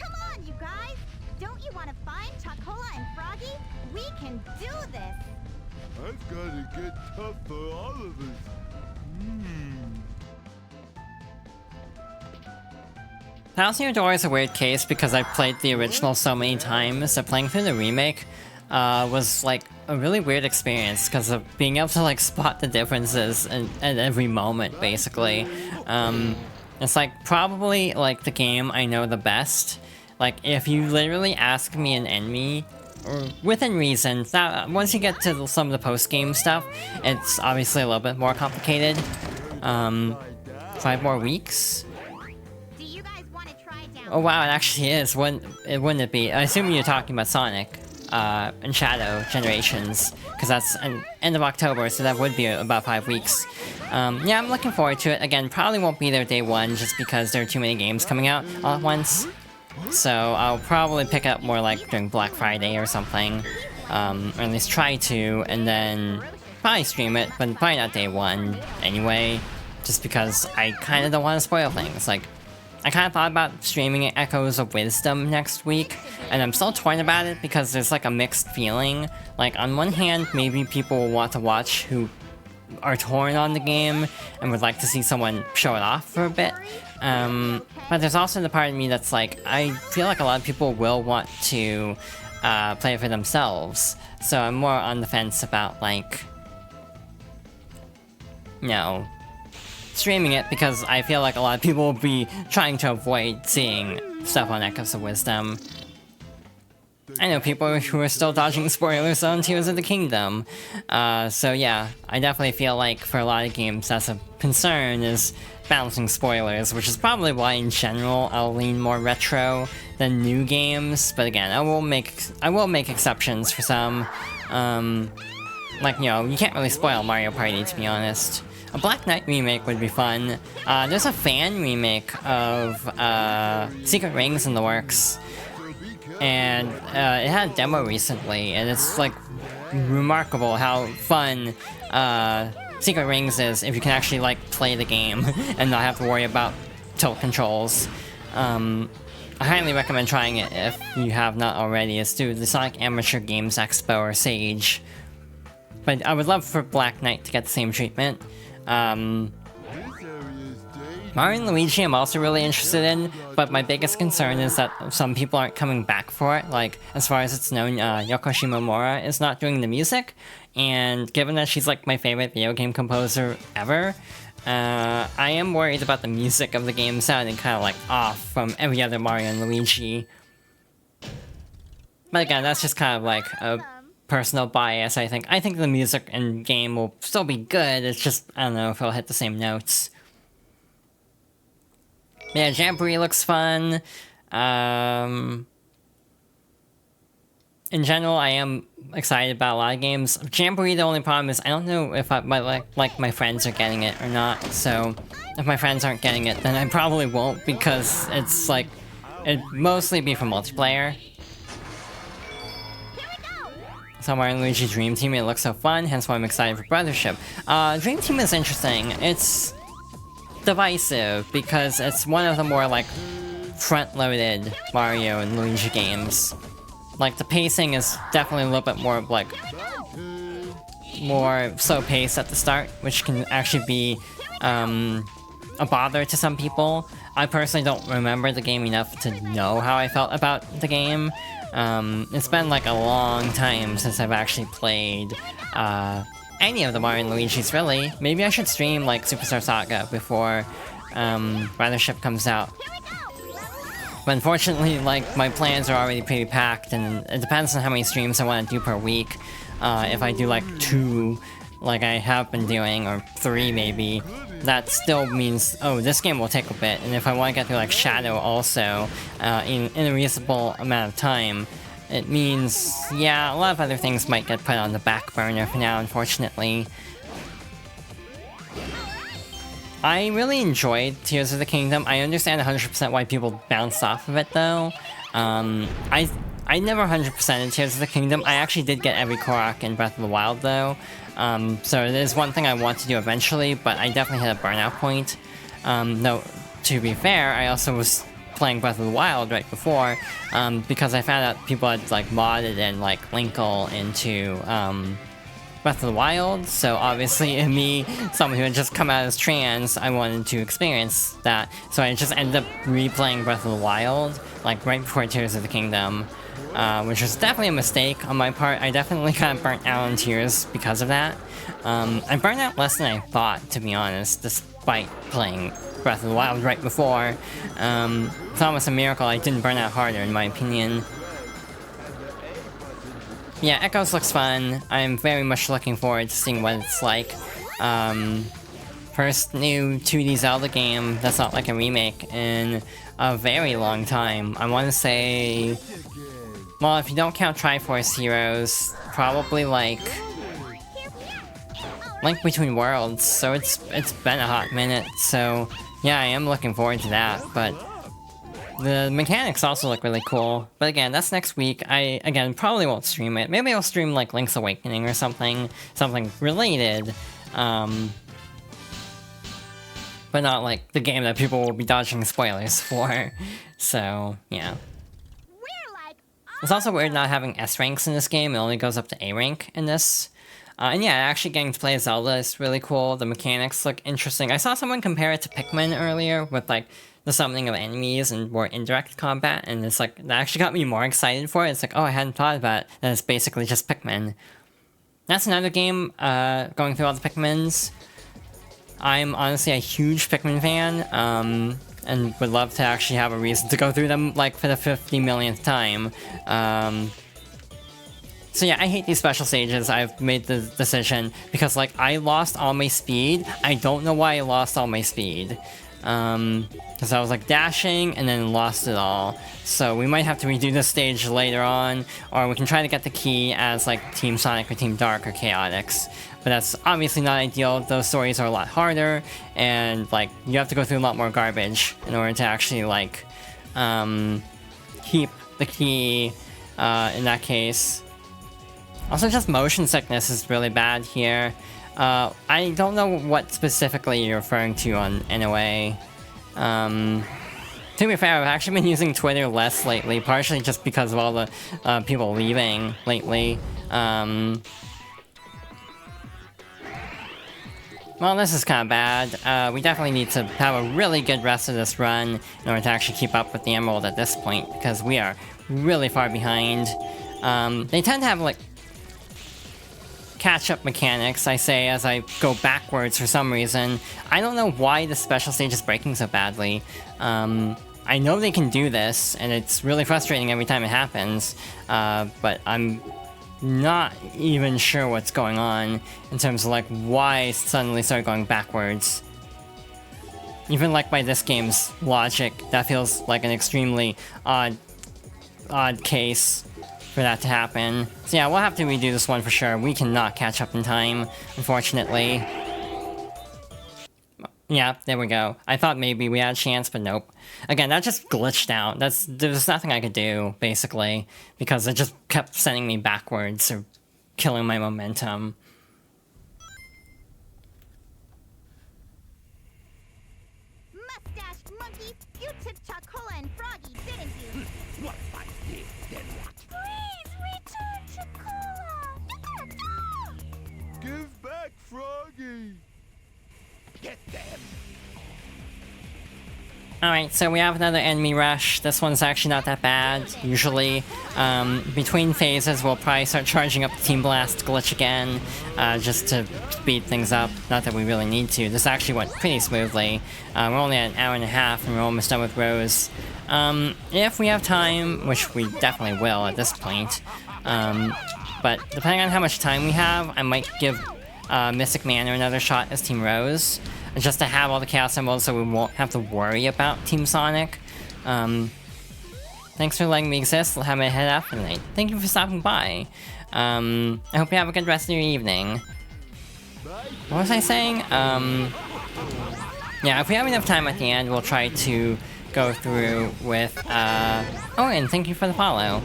Come on, you guys. Don't you want to find Chocola and Froggy? We can do this. I've got to get tough for all of us. Thousand Year Door is a weird case because I've played the original so many times that playing through the remake was like a really weird experience because of being able to like spot the differences at every moment, basically. It's like probably like the game I know the best. Like if you literally ask me an enemy, or within reason, that once you get to some of the post-game stuff, it's obviously a little bit more complicated. 5 more weeks? Do you guys want to try down? Oh wow, it actually is. Wouldn't it be? I assume you're talking about Sonic and Shadow Generations, because that's an end of October, so that would be about 5 weeks. Yeah, I'm looking forward to it. Again, probably won't be there day one, just because there are too many games coming out all at once. So I'll probably pick up more like during Black Friday or something, or at least try to, and then probably stream it, but probably not day one anyway, just because I kind of don't want to spoil things. Like, I kind of thought about streaming Echoes of Wisdom next week, and I'm still torn about it because there's like a mixed feeling. Like, on one hand, maybe people will want to watch who are torn on the game and would like to see someone show it off for a bit. But there's also the part of me that's like, I feel like a lot of people will want to play it for themselves. So I'm more on the fence about like, you know, streaming it because I feel like a lot of people will be trying to avoid seeing stuff on Echoes of Wisdom. I know people who are still dodging spoilers on Tears of the Kingdom. So yeah, I definitely feel like for a lot of games that's a concern, is balancing spoilers, which is probably why in general I'll lean more retro than new games. But again, I will make exceptions for some. Like, you know, you can't really spoil Mario Party, to be honest. A Black Knight remake would be fun. There's a fan remake of Secret Rings in the works. And it had a demo recently, and it's like remarkable how fun Secret Rings is if you can actually like play the game and not have to worry about tilt controls. I highly recommend trying it if you have not already. It's through the Sonic Amateur Games Expo or Sage. But I would love for Black Knight to get the same treatment. Mario and Luigi I'm also really interested in, but my biggest concern is that some people aren't coming back for it. Like, as far as it's known, Yoko Shimomura is not doing the music, and given that she's like my favorite video game composer ever, I am worried about the music of the game sounding kind of like off from every other Mario and Luigi. But again, that's just kind of like a personal bias, I think. I think the music and game will still be good, it's just, I don't know if it'll hit the same notes. Yeah, Jamboree looks fun. In general, I am excited about a lot of games. Jamboree, the only problem is I don't know if my friends are getting it or not. So if my friends aren't getting it, then I probably won't, because it's like it'd mostly be for multiplayer. So Mario and Luigi Dream Team, it looks so fun, hence why I'm excited for Brothership. Dream Team is interesting. It's divisive because it's one of the more like front-loaded Mario and Luigi games. Like, the pacing is definitely a little bit more, like, more slow paced at the start, which can actually be, a bother to some people. I personally don't remember the game enough to know how I felt about the game. It's been, like, a long time since I've actually played, any of the Mario and Luigi's, really. Maybe I should stream, like, Superstar Saga before, Brothership comes out. But unfortunately, like, my plans are already pretty packed, and it depends on how many streams I want to do per week. If I do, like, 2, like I have been doing, or 3 maybe, that still means, oh, this game will take a bit. And if I want to get through, like, Shadow also, in a reasonable amount of time, it means, yeah, a lot of other things might get put on the back burner for now, unfortunately. I really enjoyed Tears of the Kingdom. I understand 100% why people bounced off of it, though. I never 100%ed Tears of the Kingdom. I actually did get every Korok in Breath of the Wild, though. So it is one thing I want to do eventually, but I definitely hit a burnout point. No, to be fair, I also was playing Breath of the Wild right before, because I found out people had, like, modded and, like, Linkle into, Breath of the Wild, so obviously me, someone who had just come out as trans, I wanted to experience that. So I just ended up replaying Breath of the Wild, like right before Tears of the Kingdom, which was definitely a mistake on my part. I definitely kind of burnt out on Tears because of that. I burned out less than I thought, to be honest, despite playing Breath of the Wild right before. It's almost a miracle I didn't burn out harder, in my opinion. Yeah, Echoes looks fun. I'm very much looking forward to seeing what it's like. First new 2D Zelda game that's not like a remake in a very long time. I want to say... Well, if you don't count Triforce Heroes, probably like... Link Between Worlds, so it's been a hot minute, so... Yeah, I am looking forward to that, but... The mechanics also look really cool, but again, that's next week. I, again, probably won't stream it. Maybe I'll stream, like, Link's Awakening or something related, but not, like, the game that people will be dodging spoilers for, so, yeah. It's also weird not having S ranks in this game. It only goes up to A rank in this. And yeah, actually getting to play Zelda is really cool. The mechanics look interesting. I saw someone compare it to Pikmin earlier with, like, the summoning of enemies and more indirect combat, and it's like, that actually got me more excited for it. It's like, oh, I hadn't thought about it, that it's basically just Pikmin. That's another game, going through all the Pikmins. I'm honestly a huge Pikmin fan, and would love to actually have a reason to go through them, like, for the 50 millionth time. So yeah, I hate these special stages. I've made the decision, because, like, I lost all my speed. I don't know why I lost all my speed. Because I was, like, dashing and then lost it all. So we might have to redo this stage later on, or we can try to get the key as, like, Team Sonic or Team Dark or Chaotix. But that's obviously not ideal. Those stories are a lot harder, and, like, you have to go through a lot more garbage in order to actually, like, keep the key, in that case. Also, just motion sickness is really bad here. I don't know what specifically you're referring to on NOA. To be fair, I've actually been using Twitter less lately, partially just because of all the people leaving lately. Well, this is kind of bad. We definitely need to have a really good rest of this run in order to actually keep up with the Emerald at this point, because we are really far behind. They tend to have, like, catch-up mechanics, I say as I go backwards for some reason. I don't know why the special stage is breaking so badly. I know they can do this, and it's really frustrating every time it happens, but I'm not even sure what's going on in terms of like why it suddenly started going backwards. Even like by this game's logic, that feels like an extremely odd case for that to happen. So yeah, we'll have to redo this one for sure. We cannot catch up in time, unfortunately. Yeah, there we go. I thought maybe we had a chance, but nope. Again, that just glitched out. There's nothing I could do, basically, because it just kept sending me backwards or killing my momentum. Mustached monkey, you tipped Chocola and Froggy, didn't you? What I did, then what? Please return Chocola! Give back Froggy. Get them! Alright, so we have another enemy rush. This one's actually not that bad. Usually, between phases, we'll probably start charging up the Team Blast glitch again, just to speed things up. Not that we really need to. This actually went pretty smoothly. We're only at an hour and a half, and we're almost done with Rose. If we have time, which we definitely will at this point, but depending on how much time we have, I might give Mystic Manor another shot as Team Rose, just to have all the Chaos Emeralds so we won't have to worry about Team Sonic. Thanks for letting me exist. I'll have my head out for the night. Thank you for stopping by. I hope you have a good rest of your evening. What was I saying? Yeah, if we have enough time at the end, we'll try to go through with, oh, and thank you for the follow.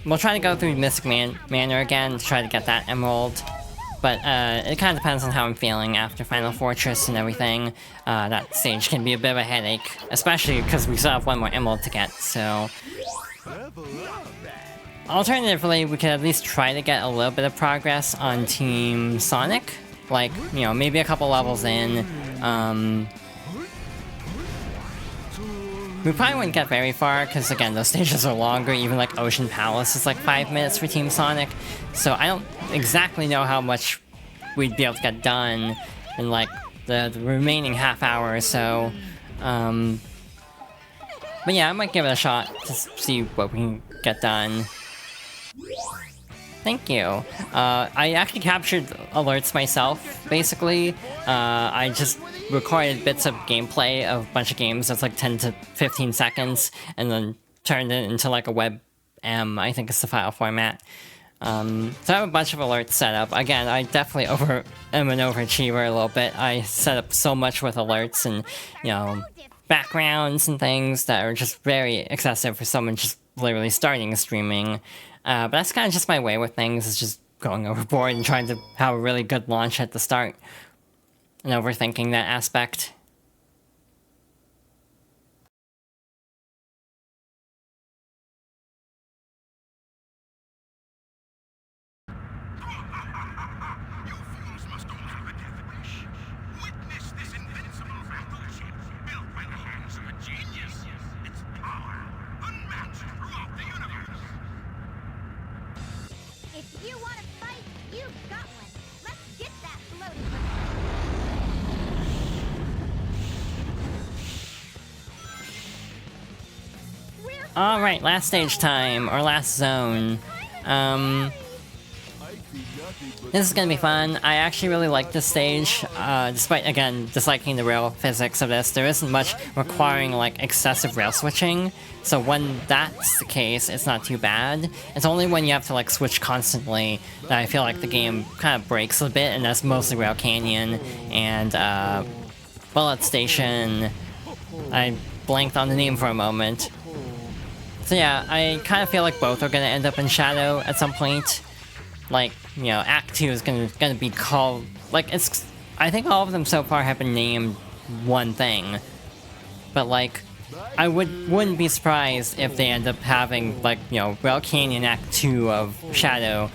We'll try to go through Mystic Manor again to try to get that emerald. But it kind of depends on how I'm feeling after Final Fortress and everything. That stage can be a bit of a headache, especially because we still have one more emerald to get, so... Alternatively, we could at least try to get a little bit of progress on Team Sonic. Like, you know, maybe a couple levels in. We probably wouldn't get very far, because again, those stages are longer. Even like Ocean Palace is like 5 minutes for Team Sonic. So I don't exactly know how much we'd be able to get done in like the remaining half hour or so. But yeah, I might give it a shot to see what we can get done. Thank you. I actually captured alerts myself, basically. I just recorded bits of gameplay of a bunch of games that's like 10 to 15 seconds, and then turned it into like a WebM, I think is the file format. So I have a bunch of alerts set up. Again, I definitely am an overachiever a little bit. I set up so much with alerts and, you know, backgrounds and things that are just very excessive for someone just literally starting streaming. But that's kind of just my way with things, is just going overboard and trying to have a really good launch at the start. And overthinking that aspect. You fools must all have a death wish. Witness this invincible battleship built by the hands of a genius. Its power unmatched throughout the universe. If you want to fight, you've got one. Let's get that floating. Alright, last stage time, or last zone. This is gonna be fun. I actually really like this stage, despite, again, disliking the rail physics of this. There isn't much requiring, like, excessive rail switching, so when that's the case, it's not too bad. It's only when you have to, like, switch constantly that I feel like the game kind of breaks a bit, and that's mostly Rail Canyon and, Bullet Station. I blanked on the name for a moment. So yeah, I kind of feel like both are gonna end up in Shadow at some point. Like, you know, Act 2 is gonna be called... Like, it's... I think all of them so far have been named one thing. But, like, I wouldn't be surprised if they end up having, like, you know, Rail Canyon Act 2 of Shadow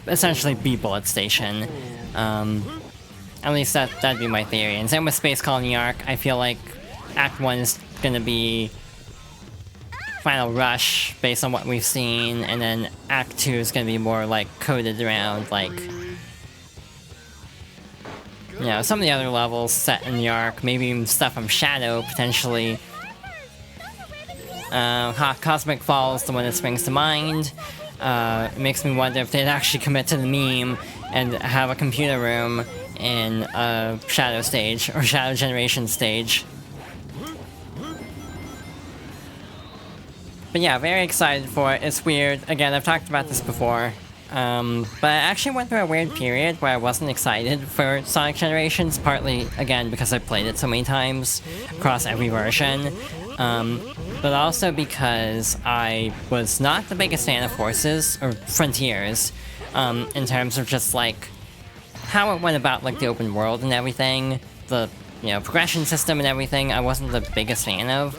essentially be Bullet Station. At least that'd be my theory. And same with Space Colony Arc, I feel like Act 1 is gonna be Final Rush, based on what we've seen, and then Act 2 is gonna be more, like, coded around, like, you know, some of the other levels set in the Ark, maybe even stuff from Shadow, potentially. Cosmic Falls, the one that springs to mind. It makes me wonder if they'd actually commit to the meme and have a computer room in Shadow stage, or Shadow Generation stage. But yeah, very excited for it. It's weird. Again, I've talked about this before. But I actually went through a weird period where I wasn't excited for Sonic Generations, partly, again, because I played it so many times across every version. But also because I was not the biggest fan of Forces, or Frontiers, in terms of just, like, how it went about, like, the open world and everything, the, you know, progression system and everything, I wasn't the biggest fan of.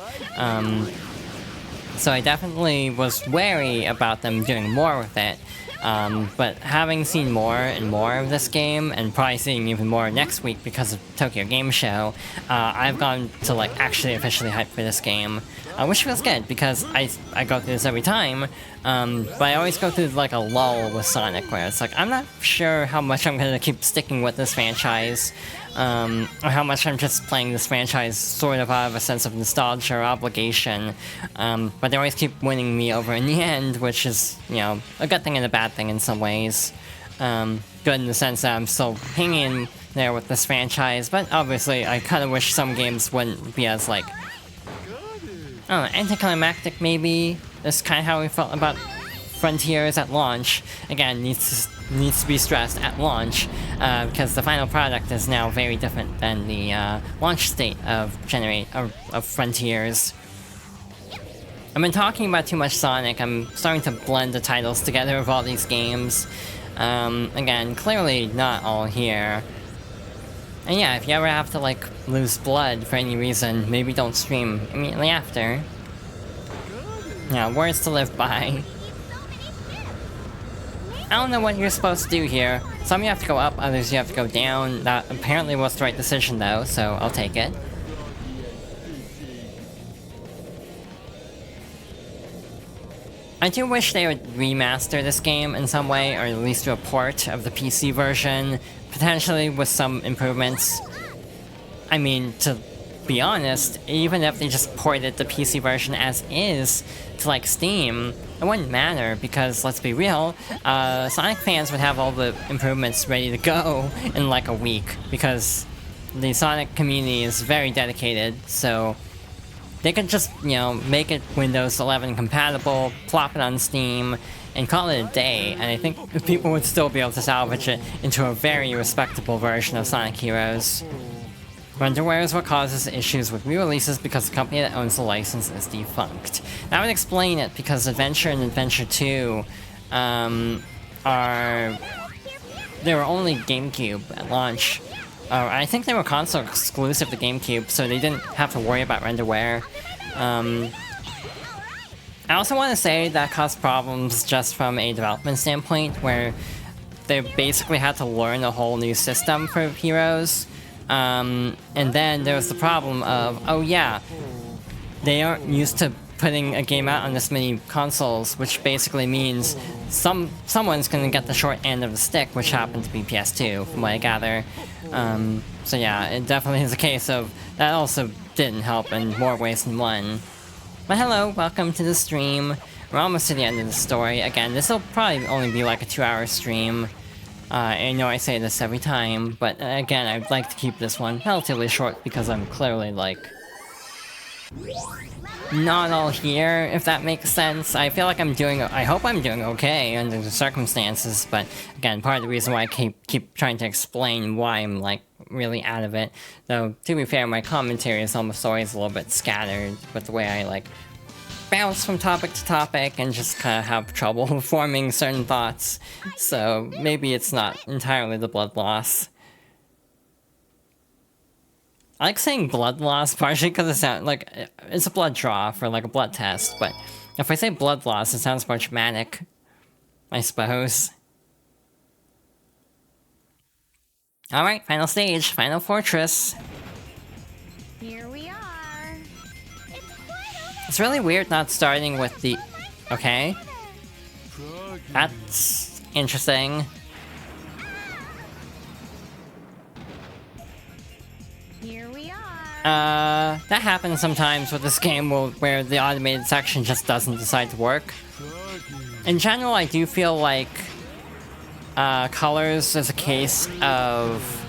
So I definitely was wary about them doing more with it. But having seen more and more of this game, and probably seeing even more next week because of Tokyo Game Show, I've gone to, like, actually officially hype for this game. Which feels good, because I go through this every time, but I always go through, like, a lull with Sonic, where it's like, I'm not sure how much I'm gonna keep sticking with this franchise, or how much I'm just playing this franchise sort of out of a sense of nostalgia or obligation, but they always keep winning me over in the end, which is, you know, a good thing and a bad thing in some ways. Good in the sense that I'm still hanging in there with this franchise, but obviously I kind of wish some games wouldn't be as, like, I don't know, anticlimactic maybe. That's kind of how we felt about Frontiers at launch. Again, needs to be stressed at launch, because the final product is now very different than the launch state of Frontiers. I've been talking about too much Sonic. I'm starting to blend the titles together of all these games. Again, clearly not all here. And yeah, if you ever have to, like, lose blood for any reason, maybe don't stream immediately after. Yeah, words to live by. I don't know what you're supposed to do here. Some you have to go up, others you have to go down. That apparently was the right decision though, so I'll take it. I do wish they would remaster this game in some way, or at least do a port of the PC version, potentially with some improvements. I mean, to be honest, even if they just ported the PC version as is to, like, Steam, it wouldn't matter, because, let's be real, Sonic fans would have all the improvements ready to go in, like, a week, because the Sonic community is very dedicated, so they could just, you know, make it Windows 11 compatible, plop it on Steam, and call it a day, and I think people would still be able to salvage it into a very respectable version of Sonic Heroes. Renderware is what causes issues with re-releases because the company that owns the license is defunct. That would explain it, because Adventure and Adventure 2 they were only GameCube at launch. I think they were console exclusive to GameCube, so they didn't have to worry about renderware. I also want to say that caused problems just from a development standpoint, where they basically had to learn a whole new system for Heroes. And then there was the problem of, oh yeah, they aren't used to putting a game out on this many consoles, which basically means someone's gonna get the short end of the stick, which happened to be PS2, from what I gather. So yeah, it definitely is a case of that also didn't help in more ways than one. But hello, welcome to the stream. We're almost to the end of the story. Again, this will probably only be like a 2-hour stream. I know I say this every time, but again, I'd like to keep this one relatively short because I'm clearly, like, not all here, if that makes sense. I feel like I hope I'm doing okay under the circumstances, but again, part of the reason why I keep trying to explain why I'm, like, really out of it. Though, to be fair, my commentary is almost always a little bit scattered with the way I, like, bounce from topic to topic and just kind of have trouble forming certain thoughts. So maybe it's not entirely the blood loss. I like saying blood loss partially because it sounds like it's a blood draw for, like, a blood test, but if I say blood loss, it sounds more dramatic, I suppose. Alright, final stage, final fortress. Here we are. It's really weird not starting with the... Okay. That's interesting. That happens sometimes with this game where the automated section just doesn't decide to work. In general, I do feel like colors is a case of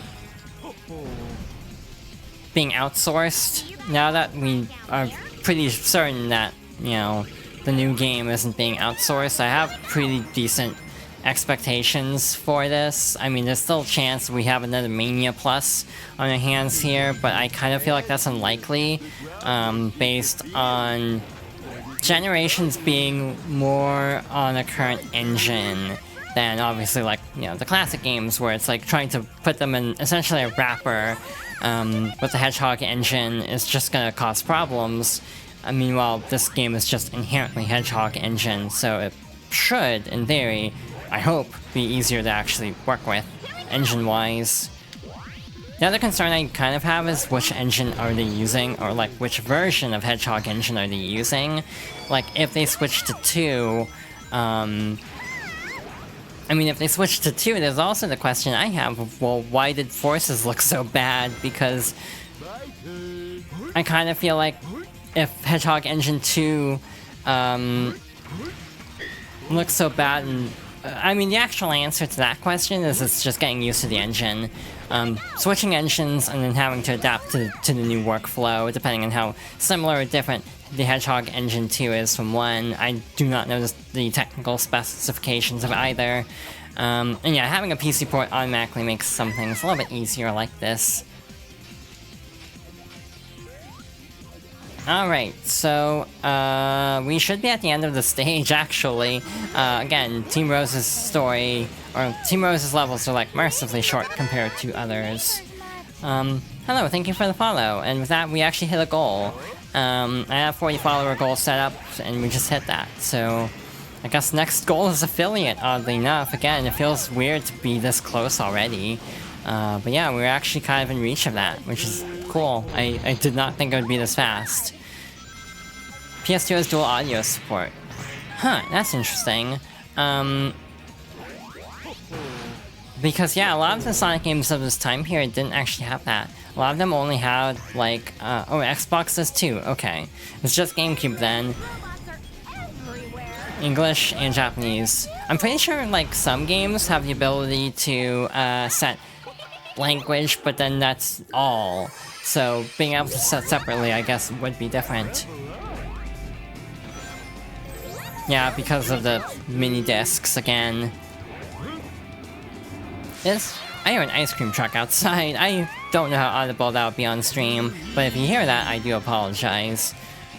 being outsourced. Now that we are pretty certain that, you know, the new game isn't being outsourced, I have pretty decent expectations for this. I mean, there's still a chance we have another Mania Plus on our hands here, but I kind of feel like that's unlikely, based on Generations being more on a current engine than obviously, like, you know, the classic games where it's like trying to put them in essentially a wrapper with the Hedgehog engine is just gonna cause problems. Meanwhile, this game is just inherently Hedgehog engine, so it should, in theory, I hope, be easier to actually work with, engine-wise. The other concern I kind of have is which engine are they using, or like which version of Hedgehog engine are they using? Like, if they switch to 2, I mean, if they switch to 2, there's also the question I have of, well, why did Forces look so bad? Because I kind of feel like if Hedgehog Engine 2 looks so bad, and I mean, the actual answer to that question is it's just getting used to the engine. Switching engines and then having to adapt to the new workflow, depending on how similar or different the Hedgehog Engine 2 is from 1. I do not know the technical specifications of either. And yeah, having a PC port automatically makes some things a little bit easier like this. Alright, so, we should be at the end of the stage, actually. Again, Team Rose's story, or Team Rose's levels are, like, mercifully short compared to others. Hello, thank you for the follow, and with that, we actually hit a goal. I have 40 follower goal set up, and we just hit that, so I guess next goal is affiliate, oddly enough. Again, it feels weird to be this close already. But yeah, we're actually kind of in reach of that, which is cool. I did not think it would be this fast. PS2 has dual audio support. Huh, that's interesting. Because yeah, a lot of the Sonic games of this time period didn't actually have that. A lot of them only had, like, oh, Xbox does too, okay. It's just GameCube then. English and Japanese. I'm pretty sure, like, some games have the ability to, set language, but then that's all. So, being able to set separately, I guess, would be different. Yeah, because of the mini discs again. I hear an ice cream truck outside. I don't know how audible that would be on stream, but if you hear that, I do apologize.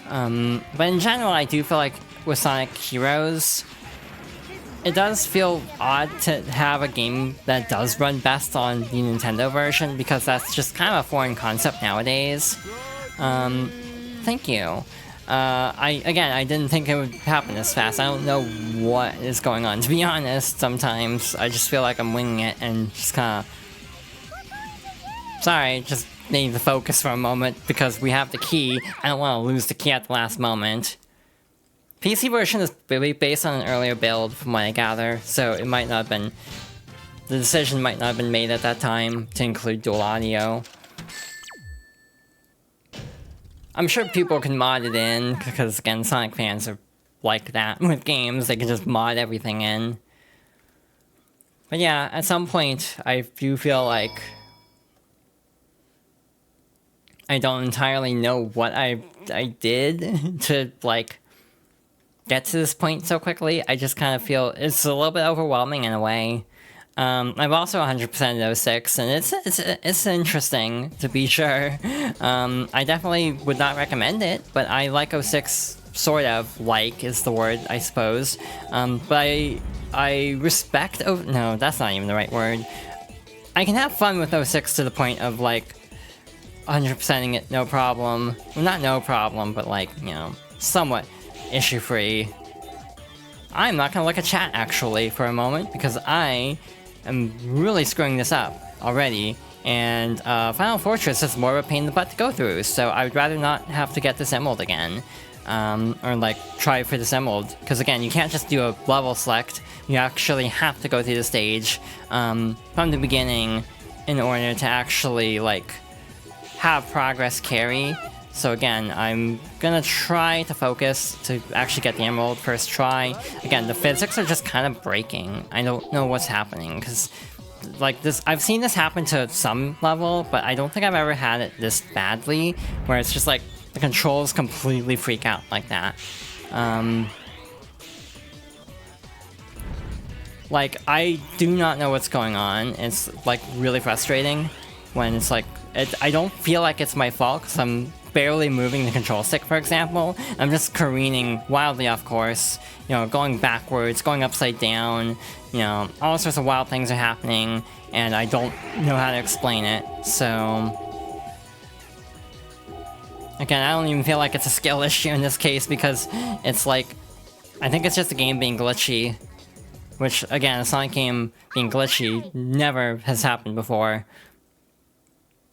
But in general, I do feel like with Sonic Heroes, it does feel odd to have a game that does run best on the Nintendo version, because that's just kind of a foreign concept nowadays. Thank you. I didn't think it would happen this fast. I don't know what is going on, to be honest. Sometimes I just feel like I'm winging it and just kinda... Sorry, just need to focus for a moment because we have the key. I don't want to lose the key at the last moment. PC version is really based on an earlier build, from what I gather, so it might not have been... The decision might not have been made at that time to include dual audio. I'm sure people can mod it in, because again, Sonic fans are like that with games, they can just mod everything in. But yeah, at some point, I do feel like I don't entirely know what I did to, like, get to this point so quickly. I just kind of feel it's a little bit overwhelming in a way. I've also 100%ed 06, and it's interesting, to be sure. I definitely would not recommend it, but I like 06, sort of, like, is the word, I suppose. But I respect... Oh, no, that's not even the right word. I can have fun with 06 to the point of, like, 100%ing it, no problem. Well, not no problem, but, like, you know, somewhat issue-free. I'm not gonna look at chat, actually, for a moment, because I am really screwing this up already, and Final Fortress is more of a pain in the butt to go through, so I would rather not have to get this emerald again. Or, like, try for this emerald, because again, you can't just do a level select, you actually have to go through the stage from the beginning in order to actually, like, have progress carry. So again, I'm gonna try to focus to actually get the emerald first try. Again, the physics are just kind of breaking. I don't know what's happening, because like this, I've seen this happen to some level, but I don't think I've ever had it this badly, where it's just like the controls completely freak out like that. Like, I do not know what's going on. It's like really frustrating when it's like, I don't feel like it's my fault because I'm barely moving the control stick, for example. I'm just careening wildly off course, you know, going backwards, going upside down, you know, all sorts of wild things are happening, and I don't know how to explain it, so... Again, I don't even feel like it's a skill issue in this case, because it's like... I think it's just the game being glitchy. Which, again, a Sonic game being glitchy never has happened before.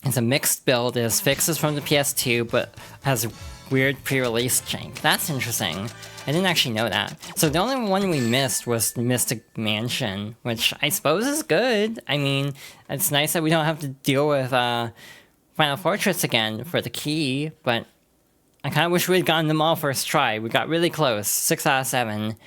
It's a mixed build, it has fixes from the PS2, but has weird pre-release jank. That's interesting. I didn't actually know that. So the only one we missed was the Mystic Mansion, which I suppose is good. I mean, it's nice that we don't have to deal with Final Fortress again for the key, but I kind of wish we had gotten them all first try. We got really close, 6 out of 7.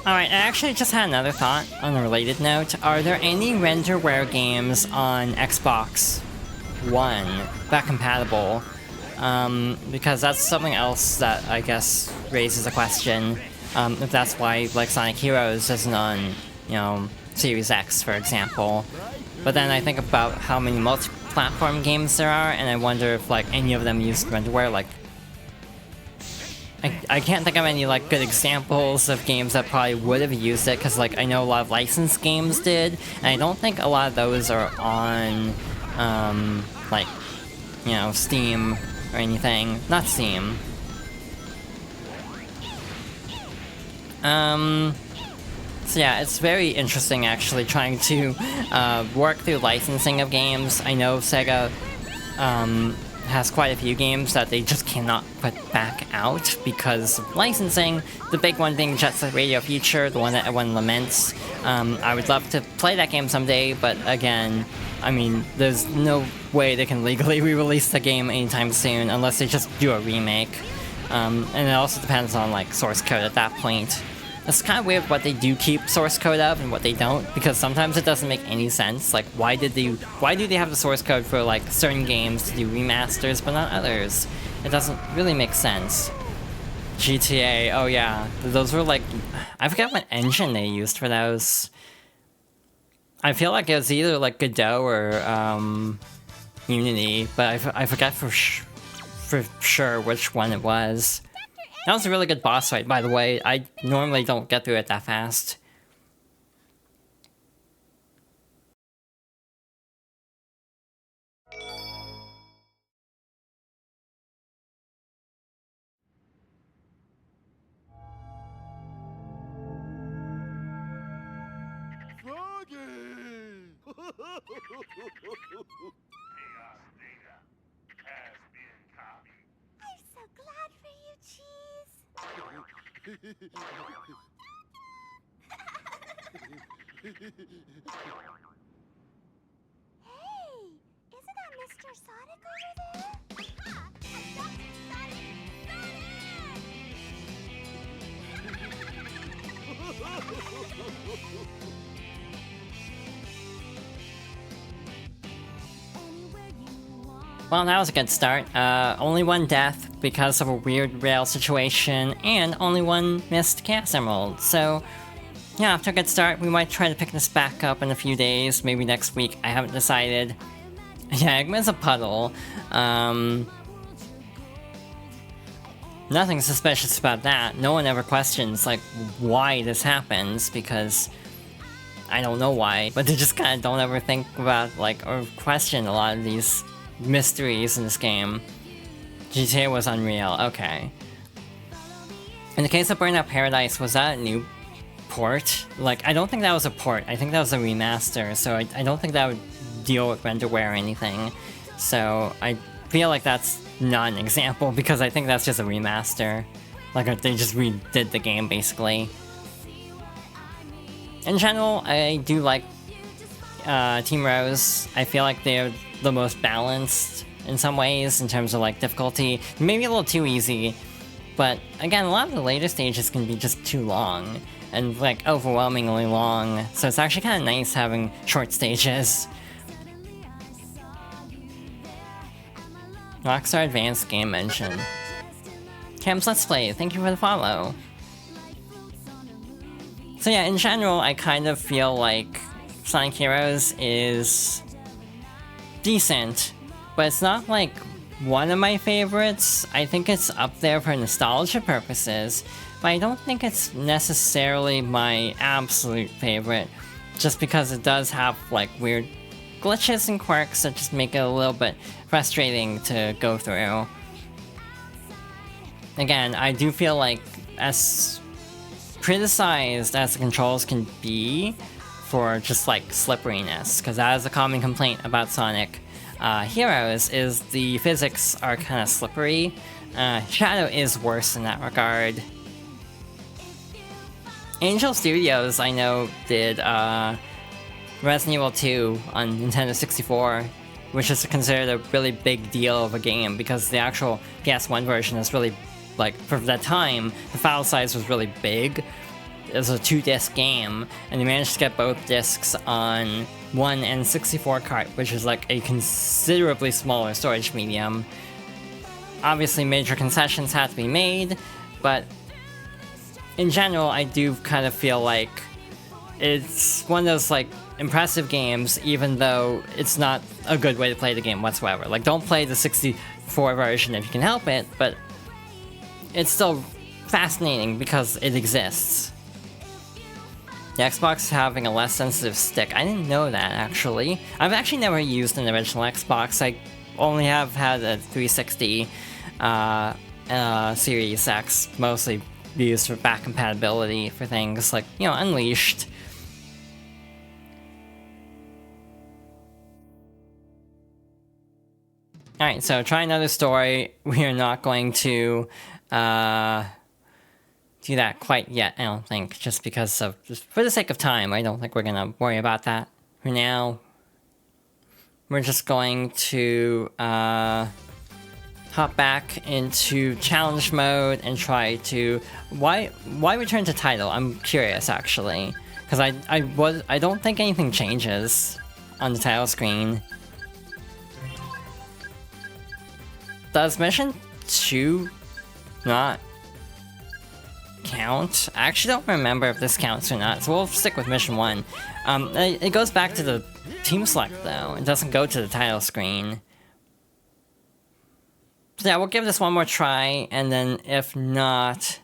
Alright, I actually just had another thought on a related note. Are there any renderware games on Xbox One that compatible? Because that's something else that I guess raises a question. If that's why, like, Sonic Heroes isn't on, you know, Series X, for example. But then I think about how many multi-platform games there are, and I wonder if, like, any of them use renderware, like... I can't think of any, like, good examples of games that probably would have used it, because, like, I know a lot of licensed games did, and I don't think a lot of those are on, like, you know, Steam or anything. Not Steam. So yeah, it's very interesting, actually, trying to, work through licensing of games. I know Sega, has quite a few games that they just cannot put back out because of licensing. The big one being Jet Set Radio Future, the one that everyone laments. I would love to play that game someday, but again, I mean, there's no way they can legally re-release the game anytime soon unless they just do a remake. And it also depends on, like, source code at that point. It's kind of weird what they do keep source code of and what they don't, because sometimes it doesn't make any sense. Like, why do they have the source code for, like, certain games to do remasters but not others? It doesn't really make sense. GTA, oh yeah, those were like, I forget what engine they used for those. I feel like it was either like Godot or Unity, but I forget for sure which one it was. That was a really good boss fight, by the way. I normally don't get through it that fast. I'm so glad for you, Cheese. Hey, isn't that Mr. Sonic over there? Ha! Adopted Sonic! Well, that was a good start. Only one death because of a weird rail situation, and only one missed Chaos Emerald. So, yeah, after a good start, we might try to pick this back up in a few days, maybe next week. I haven't decided. Yeah, Eggman's a puddle. Nothing suspicious about that. No one ever questions, like, why this happens, because I don't know why, but they just kind of don't ever think about, like, or question a lot of these mysteries in this game. GTA was Unreal, okay. In the case of Burnout Paradise, was that a new port? Like, I don't think that was a port, I think that was a remaster, so I don't think that would deal with renderware or anything. So I feel like that's not an example, because I think that's just a remaster. Like, they just redid the game, basically. In general, I do like Team Rose. I feel like they're the most balanced in some ways in terms of like difficulty. Maybe a little too easy, but again, a lot of the later stages can be just too long and like overwhelmingly long, so it's actually kind of nice having short stages. Rockstar Advanced Game Engine. Cam's Let's Play, thank you for the follow. So yeah, in general, I kind of feel like Sonic Heroes is decent, but it's not like one of my favorites. I think it's up there for nostalgia purposes, but I don't think it's necessarily my absolute favorite, just because it does have like weird glitches and quirks that just make it a little bit frustrating to go through. Again, I do feel like as criticized as the controls can be for just like slipperiness, because that is a common complaint about Sonic Heroes, is the physics are kind of slippery. Shadow is worse in that regard. Angel Studios, I know, did Resident Evil 2 on Nintendo 64, which is considered a really big deal of a game, because the actual PS1 version is really, like, for that time, the file size was really big. It was a 2-disc game, and they managed to get both discs on one N64 cart, which is like a considerably smaller storage medium. Obviously, major concessions had to be made, but in general, I do kind of feel like it's one of those, like, impressive games, even though it's not a good way to play the game whatsoever. Like, don't play the 64 version if you can help it, but it's still fascinating because it exists. The Xbox is having a less sensitive stick. I didn't know that, actually. I've actually never used an original Xbox. I only have had a 360 Series X, mostly used for back compatibility for things like, you know, Unleashed. Alright, so try another story. We are not going to do that quite yet, I don't think, just because of, just for the sake of time. I don't think we're gonna worry about that for now. We're just going to hop back into challenge mode and try to, why return to title? I'm curious, actually, because I don't think anything changes on the title screen. Does mission 2 not count? I actually don't remember if this counts or not, so we'll stick with mission 1. It goes back to the team select, though. It doesn't go to the title screen. So yeah, we'll give this one more try, and then if not,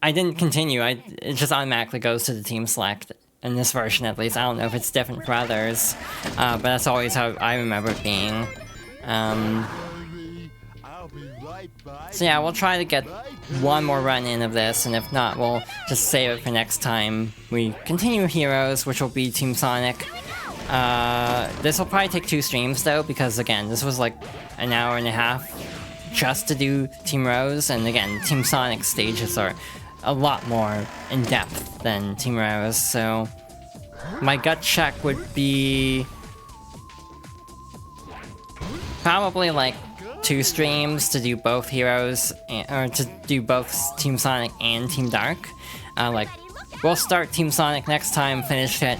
I didn't continue. It just automatically goes to the team select, in this version at least. I don't know if it's different for others, but that's always how I remember it being. So yeah, we'll try to get one more run in of this, and if not, we'll just save it for next time we continue Heroes, which will be Team Sonic. This will probably take 2 streams, though, because again, this was like an hour and a half just to do Team Rose, and again, Team Sonic stages are a lot more in-depth than Team Rose, so my gut check would be probably like 2 streams to do both Heroes, or to do both Team Sonic and Team Dark. Like, we'll start Team Sonic next time, finish it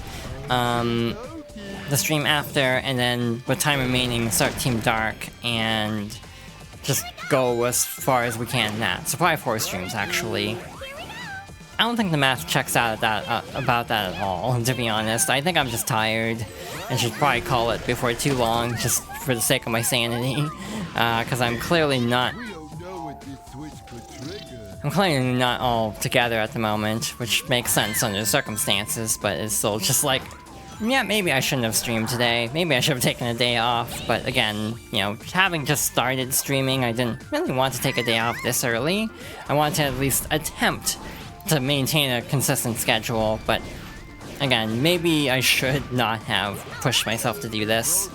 the stream after, and then with time remaining, start Team Dark, and just go as far as we can in that. So probably 4 streams, actually. I don't think the math checks out about that at all, to be honest. I think I'm just tired, and should probably call it before too long, just for the sake of my sanity. Because I'm clearly not all together at the moment, which makes sense under the circumstances, but it's still just like, yeah, maybe I shouldn't have streamed today. Maybe I should have taken a day off. But again, you know, having just started streaming, I didn't really want to take a day off this early. I wanted to at least attempt to maintain a consistent schedule, but again, maybe I should not have pushed myself to do this.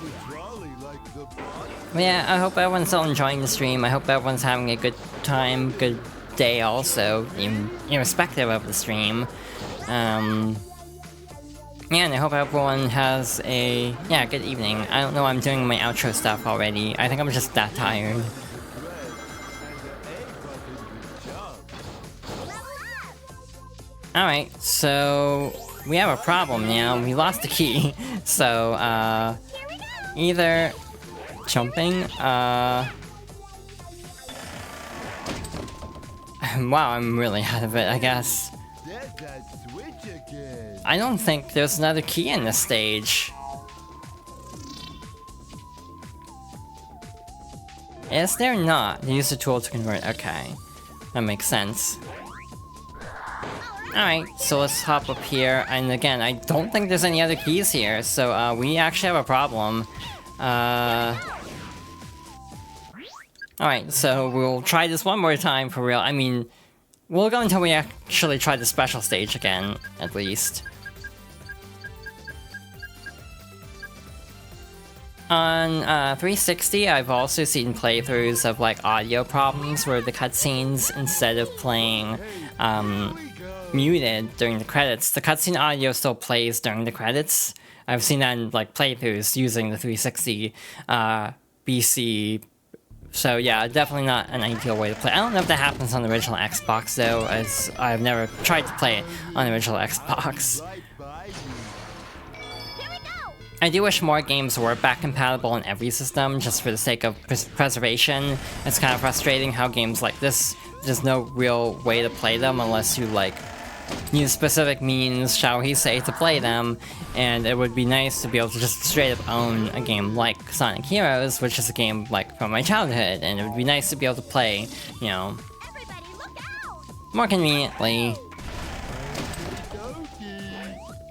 But yeah, I hope everyone's still enjoying the stream. I hope everyone's having a good time, good day also, irrespective of the stream. Yeah, and I hope everyone has a, good evening. I don't know why I'm doing my outro stuff already. I think I'm just that tired. Alright, so we have a problem now. We lost the key. So, either jumping, wow, I'm really out of it, I guess. I don't think there's another key in this stage. Is there not? Use the tool to convert. Okay. That makes sense. Alright, so let's hop up here. And again, I don't think there's any other keys here. So, we actually have a problem. Alright, so we'll try this one more time for real. I mean, we'll go until we actually try the special stage again, at least. On 360, I've also seen playthroughs of like audio problems where the cutscenes, instead of playing muted during the credits, the cutscene audio still plays during the credits. I've seen that in like playthroughs using the 360 BC. So yeah, definitely not an ideal way to play. I don't know if that happens on the original Xbox though, as I've never tried to play it on the original Xbox. I do wish more games were back compatible in every system, just for the sake of preservation. It's kind of frustrating how games like this, there's no real way to play them unless you like use specific means, shall we say, to play them. And it would be nice to be able to just straight up own a game like Sonic Heroes, which is a game like from my childhood, and it would be nice to be able to play, you know, more conveniently.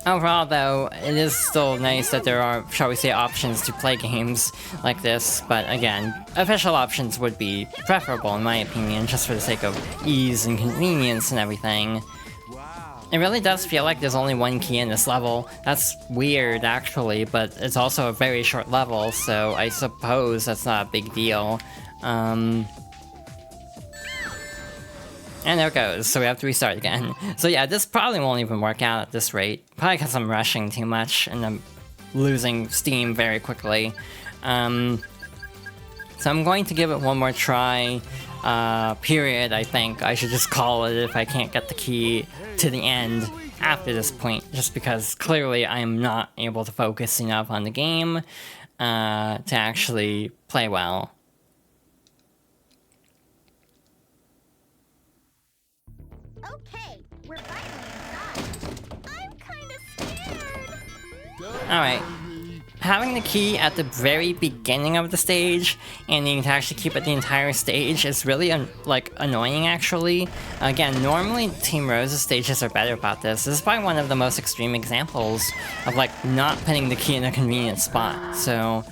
Overall though, it is still nice that there are, shall we say, options to play games like this, but again, official options would be preferable in my opinion, just for the sake of ease and convenience and everything. It really does feel like there's only one key in this level. That's weird actually, but it's also a very short level, so I suppose that's not a big deal. And there it goes, so we have to restart again. So yeah, this probably won't even work out at this rate. Probably because I'm rushing too much and I'm losing steam very quickly. So I'm going to give it one more try, period, I think. I should just call it if I can't get the key to the end after this point, just because clearly I am not able to focus enough on the game to actually play well. Okay, we're finally inside. I'm kinda scared. Alright. Having the key at the very beginning of the stage and needing to actually keep it the entire stage is really like annoying actually. Again, normally Team Rose's stages are better about this. This is probably one of the most extreme examples of like not putting the key in a convenient spot. So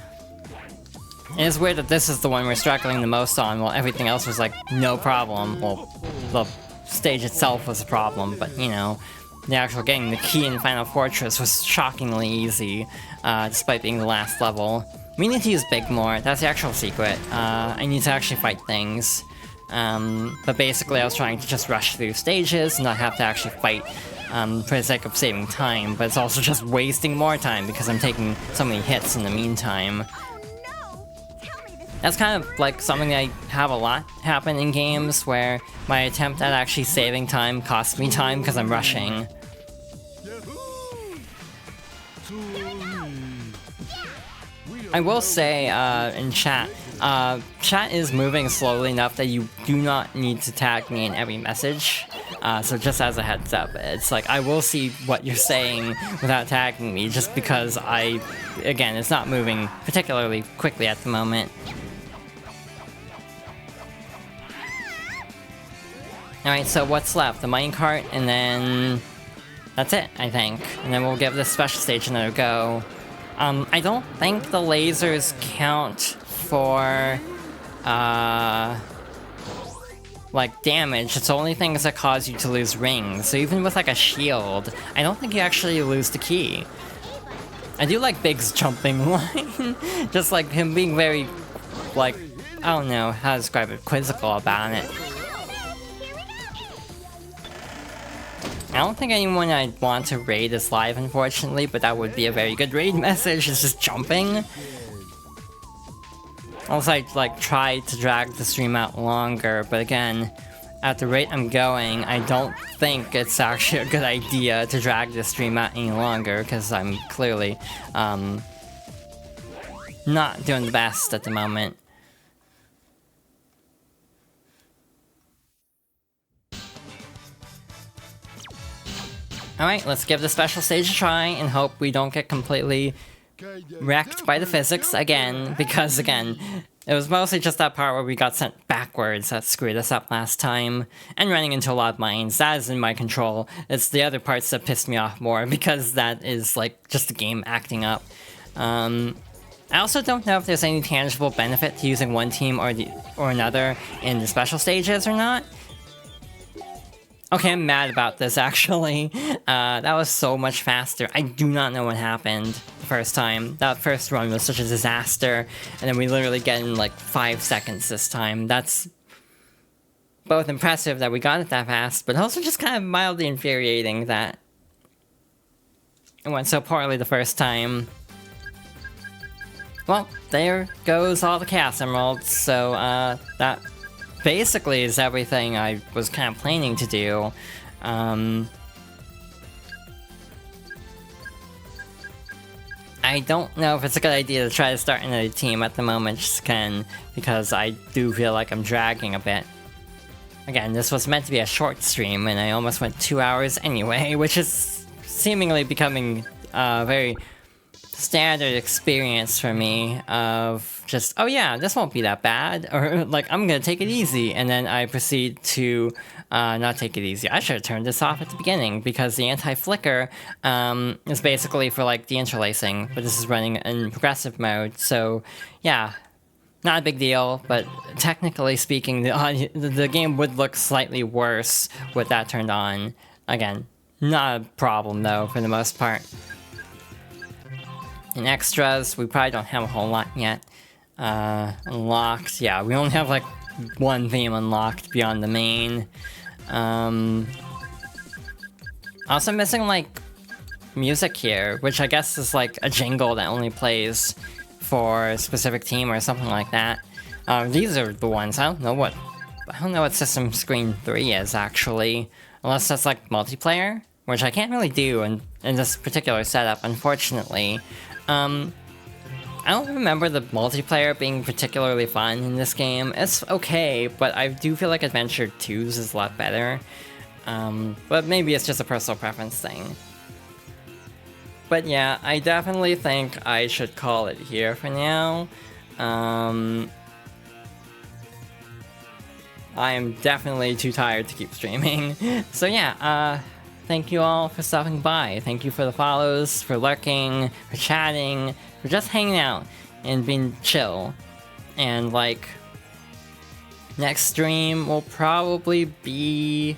it is weird that this is the one we're struggling the most on, while everything else was like no problem. Well, the stage itself was a problem, but you know, the actual getting the key in Final Fortress was shockingly easy, despite being the last level. We need to use Big more, that's the actual secret. I need to actually fight things. But basically I was trying to just rush through stages and not have to actually fight for the sake of saving time, but it's also just wasting more time because I'm taking so many hits in the meantime. That's kind of like something I have a lot happen in games, where my attempt at actually saving time costs me time because I'm rushing. I will say, in chat, chat is moving slowly enough that you do not need to tag me in every message. So just as a heads up, it's like I will see what you're saying without tagging me, just because again, it's not moving particularly quickly at the moment. Alright, so what's left? The minecart, and then that's it, I think. And then we'll give this special stage another go. I don't think the lasers count for, like, damage. It's only things that cause you to lose rings. So even with, like, a shield, I don't think you actually lose the key. I do like Big's jumping line. Just, like, him being very, like, I don't know how to describe it, quizzical about it. I don't think anyone I'd want to raid is live, unfortunately, but that would be a very good raid message, is just jumping. Also, I'd like try to drag the stream out longer, but again, at the rate I'm going, I don't think it's actually a good idea to drag the stream out any longer, because I'm clearly, not doing the best at the moment. Alright, let's give the special stage a try and hope we don't get completely wrecked by the physics again, because again, it was mostly just that part where we got sent backwards that screwed us up last time, and running into a lot of mines. That is in my control. It's the other parts that pissed me off more, because that is like just the game acting up. I also don't know if there's any tangible benefit to using one team or another in the special stages or not. Okay, I'm mad about this, actually. That was so much faster. I do not know what happened the first time. That first run was such a disaster, and then we literally get in, like, 5 seconds this time. That's both impressive that we got it that fast, but also just kind of mildly infuriating that it went so poorly the first time. Well, there goes all the Chaos Emeralds, so, that basically is everything I was kind of planning to do. I don't know if it's a good idea to try to start another team at the moment, just again, because I do feel like I'm dragging a bit. Again, this was meant to be a short stream, and I almost went 2 hours anyway, which is seemingly becoming a very standard experience for me of just, oh yeah, this won't be that bad, or like, I'm gonna take it easy, and then I proceed to not take it easy. I should have turned this off at the beginning, because the anti-flicker is basically for like the interlacing, but this is running in progressive mode, so yeah, not a big deal, but technically speaking, the game would look slightly worse with that turned on. Again, not a problem though, for the most part. In extras, we probably don't have a whole lot yet. Unlocked, yeah, we only have like one theme unlocked beyond the main. Also missing like music here, which I guess is like a jingle that only plays for a specific team or something like that. These are the ones. I don't know what System Screen 3 is actually, unless that's like multiplayer, which I can't really do in this particular setup, unfortunately. I don't remember the multiplayer being particularly fun in this game. It's okay, but I do feel like Adventure 2's is a lot better. But maybe it's just a personal preference thing. But yeah, I definitely think I should call it here for now. I am definitely too tired to keep streaming. So yeah, thank you all for stopping by. Thank you for the follows, for lurking, for chatting, for just hanging out and being chill. And like, next stream will probably be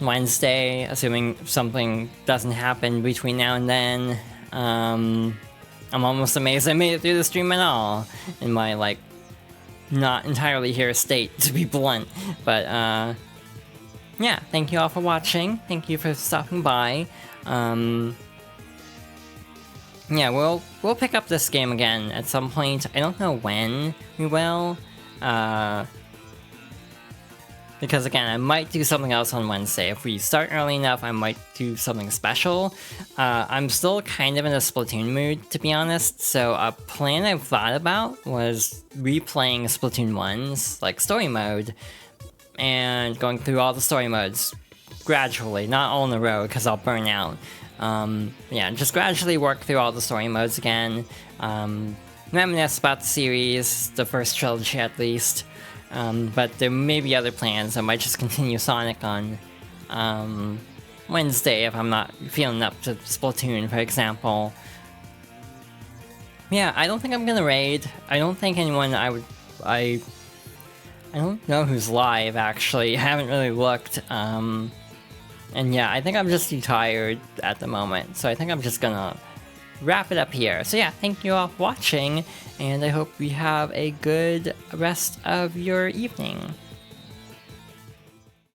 Wednesday, assuming something doesn't happen between now and then. I'm almost amazed I made it through the stream at all, in my like, not entirely here state, to be blunt. But yeah, thank you all for watching. Thank you for stopping by. Yeah, we'll pick up this game again at some point. I don't know when we will. Because again, I might do something else on Wednesday. If we start early enough, I might do something special. I'm still kind of in a Splatoon mood, to be honest. So a plan I've thought about was replaying Splatoon 1's like story mode, and going through all the story modes gradually, not all in a row because I'll burn out. Yeah, just gradually work through all the story modes again. Reminisce about the series, the first trilogy at least. But there may be other plans. I might just continue Sonic on Wednesday if I'm not feeling up to Splatoon, for example. Yeah, I don't think I'm gonna raid. I don't think anyone I don't know who's live, actually. I haven't really looked. And yeah, I think I'm just too tired at the moment. So I think I'm just gonna wrap it up here. So yeah, thank you all for watching, and I hope you have a good rest of your evening.